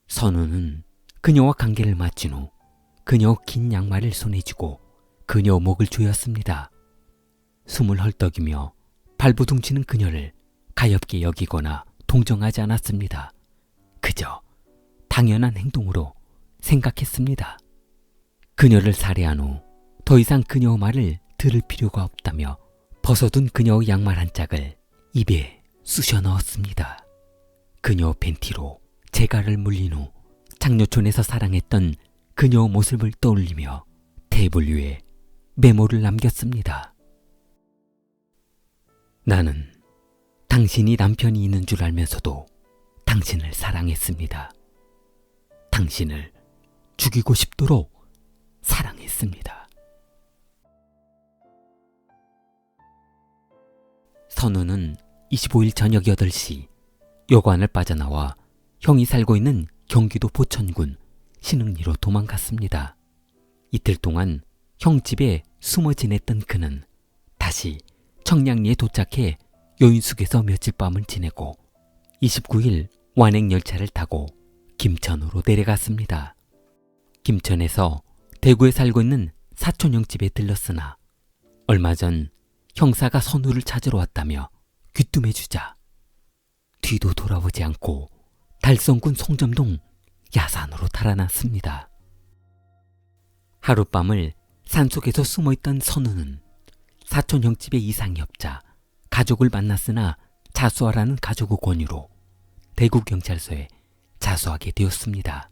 선우는 그녀와 관계를 마친 후 그녀 긴 양말을 손에 쥐고 그녀 목을 조였습니다. 숨을 헐떡이며 발버둥치는 그녀를 가엾게 여기거나 동정하지 않았습니다. 그저 당연한 행동으로 생각했습니다. 그녀를 살해한 후 더 이상 그녀의 말을 들을 필요가 없다며 벗어둔 그녀의 양말 한 짝을 입에 쑤셔 넣었습니다. 그녀 팬티로 재갈을 물린 후 장녀촌에서 사랑했던 그녀의 모습을 떠올리며 테이블 위에 메모를 남겼습니다. 나는 당신이 남편이 있는 줄 알면서도 당신을 사랑했습니다. 당신을 죽이고 싶도록 사랑했습니다. 선우는 25일 저녁 8시 여관을 빠져나와 형이 살고 있는 경기도 포천군 신흥리로 도망갔습니다. 이틀 동안 형 집에 숨어 지냈던 그는 다시 청량리에 도착해 여인숙에서 며칠 밤을 지내고 29일 완행열차를 타고 김천으로 내려갔습니다. 김천에서 대구에 살고 있는 사촌 형 집에 들렀으나 얼마 전 형사가 선우를 찾으러 왔다며 귀뚱해주자 뒤도 돌아보지 않고 달성군 송점동 야산으로 달아났습니다. 하룻밤을 산속에서 숨어있던 선우는 사촌 형 집에 이상이 없자 가족을 만났으나 자수하라는 가족의 권유로 대구경찰서에 자수하게 되었습니다.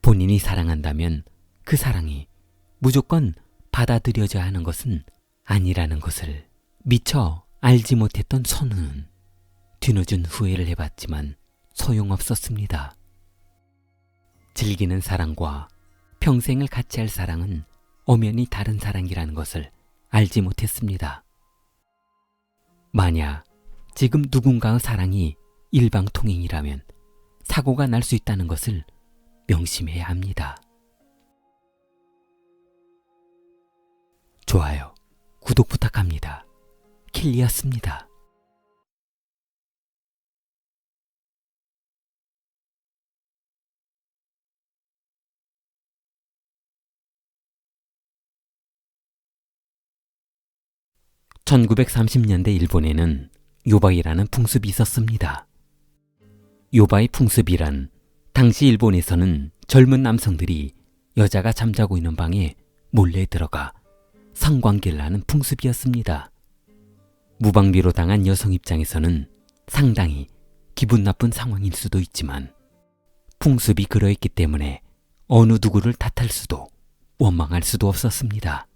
본인이 사랑한다면 그 사랑이 무조건 받아들여져야 하는 것은 아니라는 것을 미처 알지 못했던 선우는 뒤늦은 후회를 해봤지만 소용없었습니다. 즐기는 사랑과 평생을 같이 할 사랑은 엄연히 다른 사랑이라는 것을 알지 못했습니다. 만약 지금 누군가의 사랑이 일방통행이라면 사고가 날 수 있다는 것을 명심해야 합니다. 좋아요, 구독 부탁합니다. 킬리였습니다. (1930년대) 일본에는 요바이라는 풍습이 있었습니다. 요바이 풍습이란 당시 일본에서는 젊은 남성들이 여자가 잠자고 있는 방에 몰래 들어가 성관계를 하는 풍습이었습니다. 무방비로 당한 여성 입장에서는 상당히 기분 나쁜 상황일 수도 있지만 풍습이 그러했기 때문에 어느 누구를 탓할 수도 원망할 수도 없었습니다.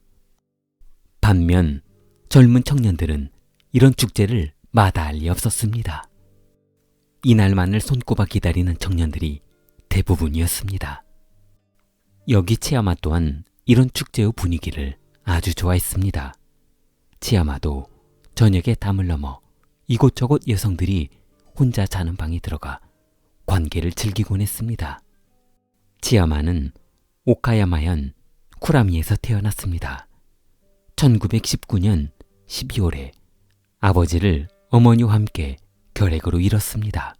반면 젊은 청년들은 이런 축제를 마다할 리 없었습니다. 이날만을 손꼽아 기다리는 청년들이 대부분이었습니다. 여기 치야마 또한 이런 축제의 분위기를 아주 좋아했습니다. 치아마도 저녁에 담을 넘어 이곳저곳 여성들이 혼자 자는 방에 들어가 관계를 즐기곤 했습니다. 치아마는 오카야마현 쿠라미에서 태어났습니다. 1919년 12월에 아버지를 어머니와 함께 결핵으로 잃었습니다.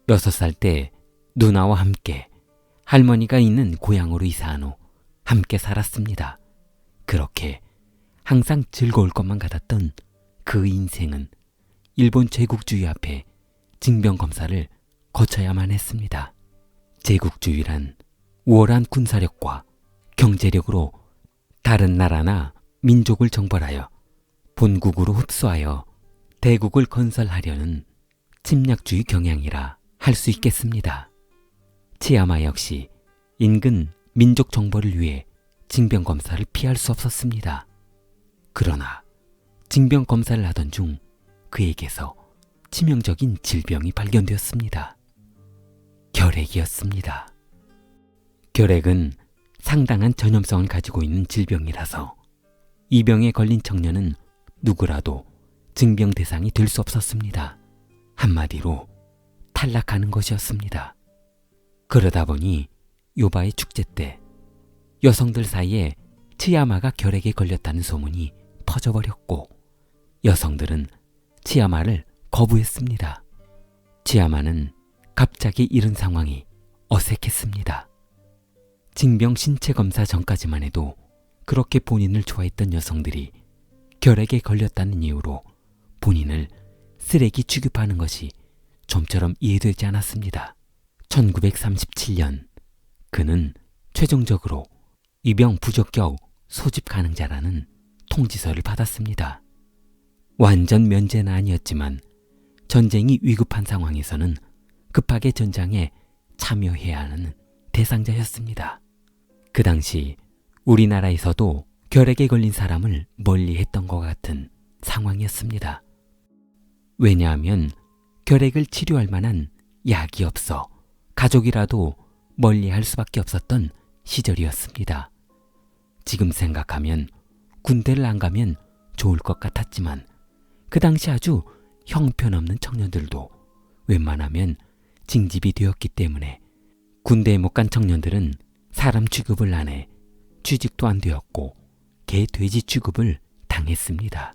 6살 때 누나와 함께 할머니가 있는 고향으로 이사한 후 함께 살았습니다. 그렇게 항상 즐거울 것만 같았던 그 인생은 일본 제국주의 앞에 징병검사를 거쳐야만 했습니다. 제국주의란 우월한 군사력과 경제력으로 다른 나라나 민족을 정벌하여 본국으로 흡수하여 대국을 건설하려는 침략주의 경향이라 할 수 있겠습니다. 치야마 역시 인근 민족 정벌을 위해 징병검사를 피할 수 없었습니다. 그러나 징병검사를 하던 중 그에게서 치명적인 질병이 발견되었습니다. 결핵이었습니다. 결핵은 상당한 전염성을 가지고 있는 질병이라서 이 병에 걸린 청년은 누구라도 징병 대상이 될 수 없었습니다. 한마디로 탈락하는 것이었습니다. 그러다 보니 요바의 축제 때 여성들 사이에 치야마가 결핵에 걸렸다는 소문이 퍼져버렸고 여성들은 치야마를 거부했습니다. 치야마는 갑자기 이런 상황이 어색했습니다. 징병 신체 검사 전까지만 해도 그렇게 본인을 좋아했던 여성들이 결핵에 걸렸다는 이유로 본인을 쓰레기 취급하는 것이 좀처럼 이해되지 않았습니다. 1937년 그는 최종적으로 이 병 부적격 소집 가능자라는 통지서를 받았습니다. 완전 면제는 아니었지만 전쟁이 위급한 상황에서는 급하게 전장에 참여해야 하는 대상자였습니다. 그 당시 우리나라에서도 결핵에 걸린 사람을 멀리했던 것 같은 상황이었습니다. 왜냐하면 결핵을 치료할 만한 약이 없어 가족이라도 멀리할 수밖에 없었던 시절이었습니다. 지금 생각하면 군대를 안 가면 좋을 것 같았지만 그 당시 아주 형편없는 청년들도 웬만하면 징집이 되었기 때문에 군대에 못 간 청년들은 사람 취급을 안 해 취직도 안 되었고 개, 돼지 취급을 당했습니다.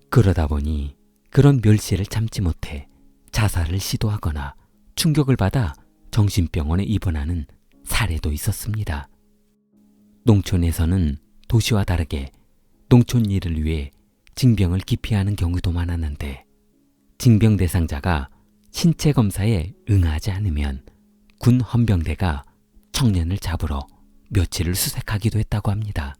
그러다 보니 그런 멸시를 참지 못해 자살을 시도하거나 충격을 받아 정신병원에 입원하는 사례도 있었습니다. 농촌에서는 도시와 다르게 농촌 일을 위해 징병을 기피하는 경우도 많았는데 징병 대상자가 신체 검사에 응하지 않으면 군 헌병대가 청년을 잡으러 며칠을 수색하기도 했다고 합니다.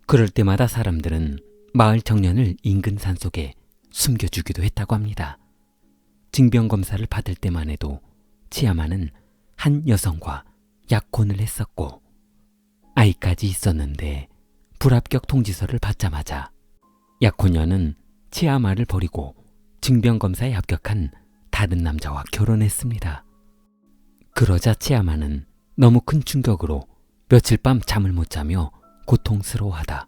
그럴 때마다 사람들은 마을 청년을 인근 산속에 숨겨주기도 했다고 합니다. 징병 검사를 받을 때만 해도 치야마는 한 여성과 약혼을 했었고 아이까지 있었는데 불합격 통지서를 받자마자 약혼녀는 치야마를 버리고 징병 검사에 합격한 다른 남자와 결혼했습니다. 그러자 치야마는 너무 큰 충격으로 며칠 밤 잠을 못 자며 고통스러워하다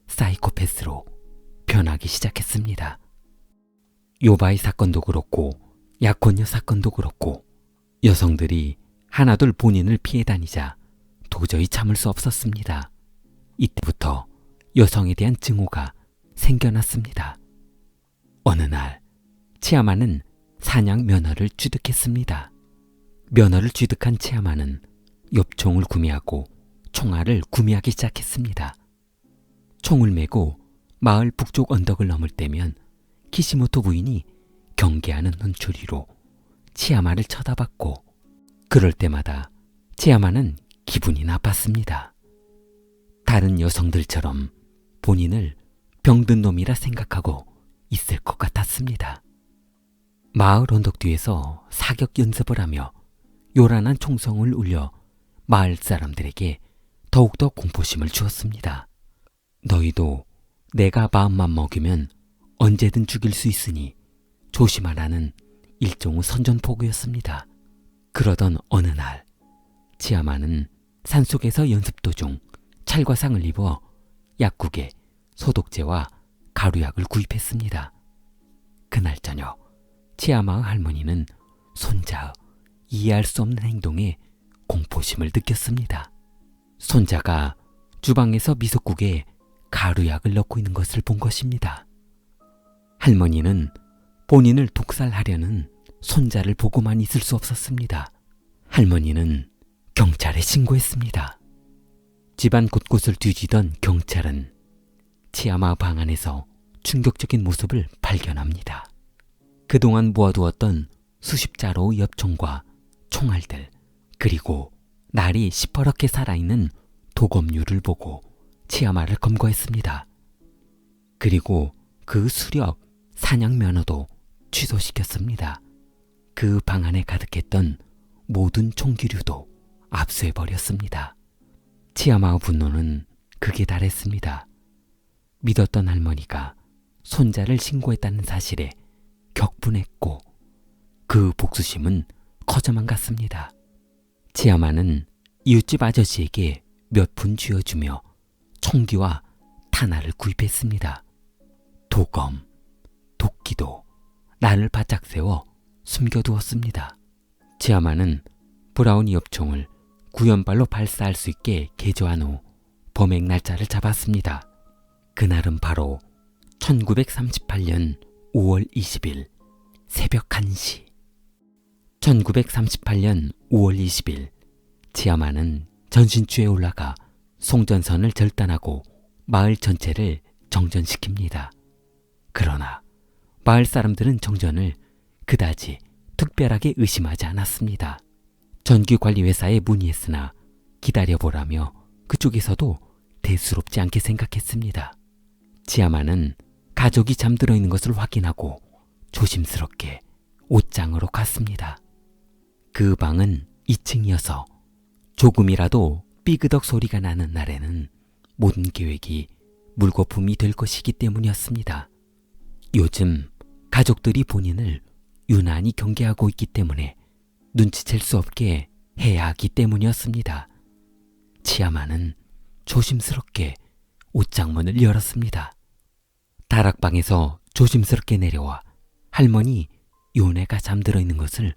사이코패스로 변하기 시작했습니다. 요바이 사건도 그렇고 약혼녀 사건도 그렇고 여성들이 하나둘 본인을 피해 다니자 도저히 참을 수 없었습니다. 이때부터 여성에 대한 증오가 생겨났습니다. 어느 날 치야마는 사냥 면허를 취득했습니다. 면허를 취득한 치야마는 엽총을 구매하고 총알을 구매하기 시작했습니다. 총을 메고 마을 북쪽 언덕을 넘을 때면 키시모토 부인이 경계하는 눈초리로 치야마를 쳐다봤고 그럴 때마다 치야마는 기분이 나빴습니다. 다른 여성들처럼 본인을 병든 놈이라 생각하고 있을 것 같았습니다. 마을 언덕 뒤에서 사격 연습을 하며 요란한 총성을 울려 마을 사람들에게 더욱더 공포심을 주었습니다. 너희도 내가 마음만 먹이면 언제든 죽일 수 있으니 조심하라는 일종의 선전포고였습니다. 그러던 어느 날 치야마는 산속에서 연습 도중 찰과상을 입어 약국에 소독제와 가루약을 구입했습니다. 그날 저녁 치아마의 할머니는 손자의 이해할 수 없는 행동에 공포심을 느꼈습니다. 손자가 주방에서 미숫국에 가루약을 넣고 있는 것을 본 것입니다. 할머니는 본인을 독살하려는 손자를 보고만 있을 수 없었습니다. 할머니는 경찰에 신고했습니다. 집안 곳곳을 뒤지던 경찰은 치아마 방 안에서 충격적인 모습을 발견합니다. 그동안 모아두었던 수십 자루의 엽총과 총알들, 그리고 날이 시퍼렇게 살아있는 도검류를 보고 치아마를 검거했습니다. 그리고 그 수렵 사냥 면허도 취소시켰습니다. 그 방 안에 가득했던 모든 총기류도 압수해버렸습니다. 치아마의 분노는 극에 달했습니다. 믿었던 할머니가 손자를 신고했다는 사실에 격분했고 그 복수심은 커져만 갔습니다. 치아마는 이웃집 아저씨에게 몇 푼 쥐어주며 총기와 탄화를 구입했습니다. 도검, 도끼도 날을 바짝 세워 숨겨두었습니다. 치아마는 브라운 엽총을 구연발로 발사할 수 있게 개조한 후 범행 날짜를 잡았습니다. 그날은 바로 1938년 5월 20일 새벽 1시. 1938년 5월 20일 치아마는 전신주에 올라가 송전선을 절단하고 마을 전체를 정전시킵니다. 그러나 마을 사람들은 정전을 그다지 특별하게 의심하지 않았습니다. 전기관리회사에 문의했으나 기다려보라며 그쪽에서도 대수롭지 않게 생각했습니다. 치아마는 가족이 잠들어 있는 것을 확인하고 조심스럽게 옷장으로 갔습니다. 그 방은 2층이어서 조금이라도 삐그덕 소리가 나는 날에는 모든 계획이 물거품이 될 것이기 때문이었습니다. 요즘 가족들이 본인을 유난히 경계하고 있기 때문에 눈치챌 수 없게 해야 하기 때문이었습니다. 치아마는 조심스럽게 옷장문을 열었습니다. 다락방에서 조심스럽게 내려와 할머니 요네가 잠들어 있는 것을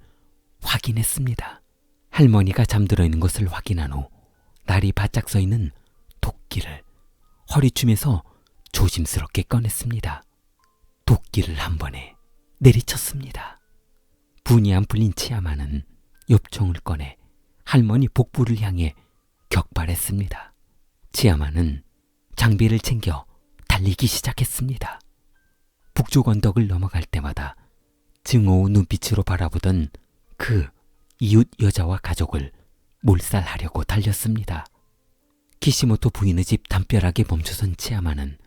확인했습니다. 할머니가 잠들어 있는 것을 확인한 후 날이 바짝 서 있는 도끼를 허리춤에서 조심스럽게 꺼냈습니다. 도끼를 한 번에 내리쳤습니다. 분이 안 풀린 치아마는 엽총을 꺼내 할머니 복부를 향해 격발했습니다. 치아마는 장비를 챙겨 달리기 시작했습니다. 북쪽 언덕을 넘어갈 때마다 증오의 눈빛으로 바라보던 그 이웃 여자와 가족을 몰살하려고 달렸습니다. 키시모토 부인의 집 담벼락에 멈춰선 치아마는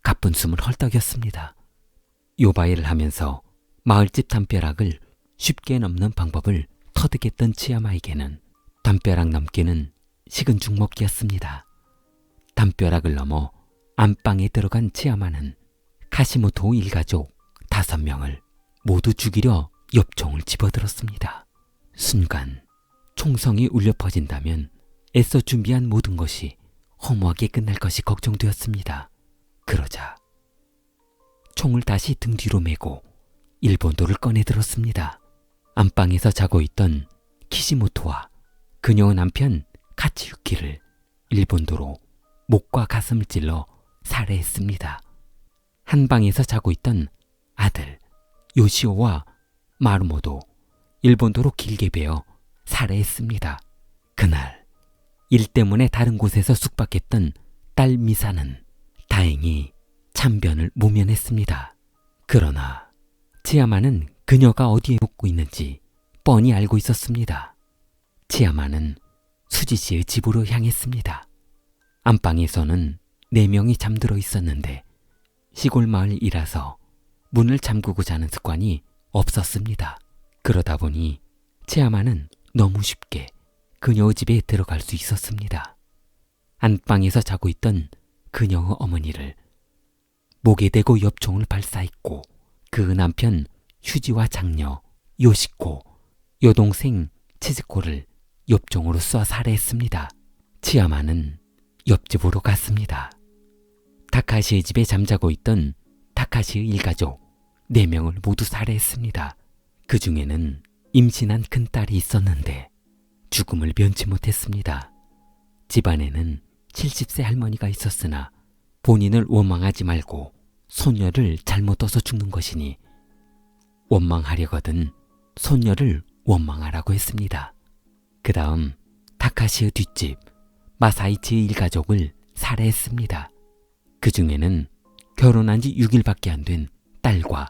가쁜 숨을 헐떡였습니다. 요바이를 하면서 마을집 담벼락을 쉽게 넘는 방법을 터득했던 치아마에게는 담벼락 넘기는 식은 죽 먹기였습니다. 담벼락을 넘어 안방에 들어간 치아마는 카시모토 일가족 5명을 모두 죽이려 엽총을 집어들었습니다. 순간 총성이 울려 퍼진다면 애써 준비한 모든 것이 허무하게 끝날 것이 걱정되었습니다. 그러자 총을 다시 등 뒤로 메고 일본도를 꺼내 들었습니다. 안방에서 자고 있던 키시모토와 그녀의 남편 카츠유키를 일본도로 목과 가슴을 찔러 살해했습니다. 한 방에서 자고 있던 아들 요시오와 마루모도 일본도로 길게 베어 살해했습니다. 그날 일 때문에 다른 곳에서 숙박했던 딸 미사는 다행히 참변을 모면했습니다. 그러나 치아마는 그녀가 어디에 묵고 있는지 뻔히 알고 있었습니다. 치아마는 수지 씨의 집으로 향했습니다. 안방에서는 4명이 잠들어 있었는데 시골 마을이라서 문을 잠그고 자는 습관이 없었습니다. 그러다 보니 치아마는 너무 쉽게 그녀의 집에 들어갈 수 있었습니다. 안방에서 자고 있던 그녀의 어머니를 목에 대고 엽총을 발사했고 그 남편 휴지와 장녀 요시코, 여동생 치즈코를 엽총으로 쏴 살해했습니다. 치야마는 옆집으로 갔습니다. 타카시의 집에 잠자고 있던 타카시의 일가족 4명을 모두 살해했습니다. 그 중에는 임신한 큰딸이 있었는데 죽음을 면치 못했습니다. 집안에는 70세 할머니가 있었으나 본인을 원망하지 말고 손녀를 잘못 둬서 죽는 것이니 원망하려거든 손녀를 원망하라고 했습니다. 그 다음 타카시의 뒷집 마사이치의 일가족을 살해했습니다. 그 중에는 결혼한 지 6일밖에 안 된 딸과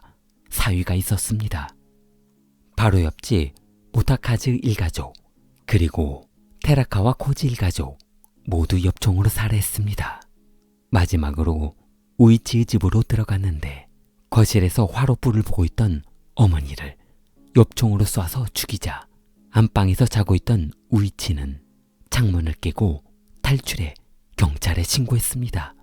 사위가 있었습니다. 바로 옆집 오타카즈의 일가족 그리고 테라카와 코지 일가족 모두 엽총으로 살해했습니다. 마지막으로 우이치의 집으로 들어갔는데 거실에서 화로불을 보고 있던 어머니를 엽총으로 쏴서 죽이자 안방에서 자고 있던 우이치는 창문을 깨고 탈출해 경찰에 신고했습니다.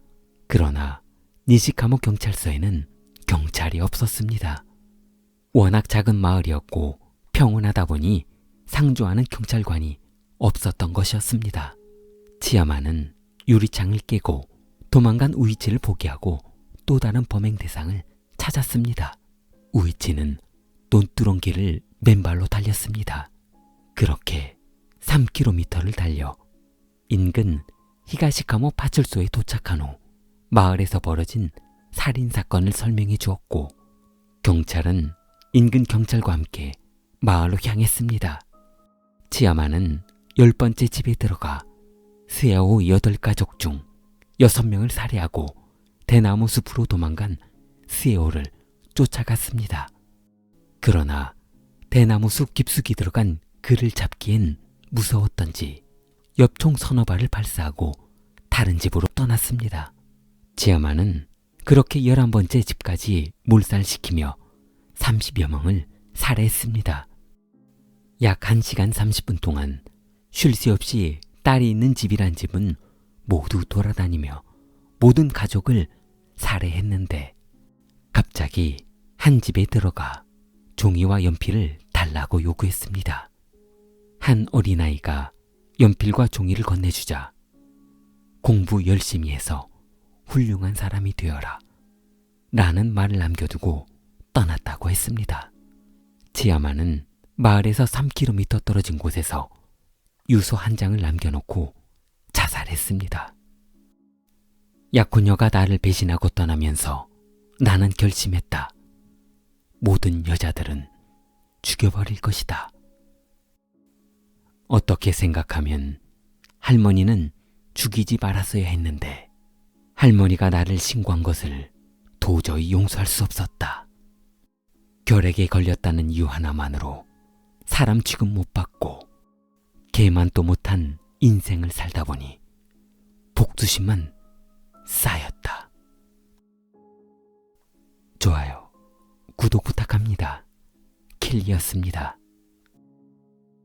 그러나 니시카모 경찰서에는 경찰이 없었습니다. 워낙 작은 마을이었고 평온하다 보니 상주하는 경찰관이 없었던 것이었습니다. 치야마는 유리창을 깨고 도망간 우이치를 포기하고 또 다른 범행 대상을 찾았습니다. 우이치는 논두렁길을 맨발로 달렸습니다. 그렇게 3km를 달려 인근 히가시카모 파출소에 도착한 후 마을에서 벌어진 살인사건을 설명해 주었고 경찰은 인근 경찰과 함께 마을로 향했습니다. 치야마는 10번째 집에 들어가 스야오 8가족 중 6명을 살해하고 대나무 숲으로 도망간 스에오를 쫓아갔습니다. 그러나 대나무 숲 깊숙이 들어간 그를 잡기엔 무서웠던지 엽총 서너 발을 발사하고 다른 집으로 떠났습니다. 치야마는 그렇게 11번째 집까지 몰살시키며 30여 명을 살해했습니다. 약 1시간 30분 동안 쉴 새 없이 딸이 있는 집이란 집은 모두 돌아다니며 모든 가족을 살해했는데 갑자기 한 집에 들어가 종이와 연필을 달라고 요구했습니다. 한 어린아이가 연필과 종이를 건네주자 공부 열심히 해서 훌륭한 사람이 되어라 라는 말을 남겨두고 떠났다고 했습니다. 치야마는 마을에서 3km 떨어진 곳에서 유서 한 장을 남겨놓고 자살했습니다. 약혼녀가 나를 배신하고 떠나면서 나는 결심했다. 모든 여자들은 죽여버릴 것이다. 어떻게 생각하면 할머니는 죽이지 말았어야 했는데 할머니가 나를 신고한 것을 도저히 용서할 수 없었다. 결핵에 걸렸다는 이유 하나만으로 사람 취급 못 받고 개만도 못한 인생을 살다 보니 복수심만 쌓였다. 좋아요, 구독 부탁합니다. 킬리였습니다.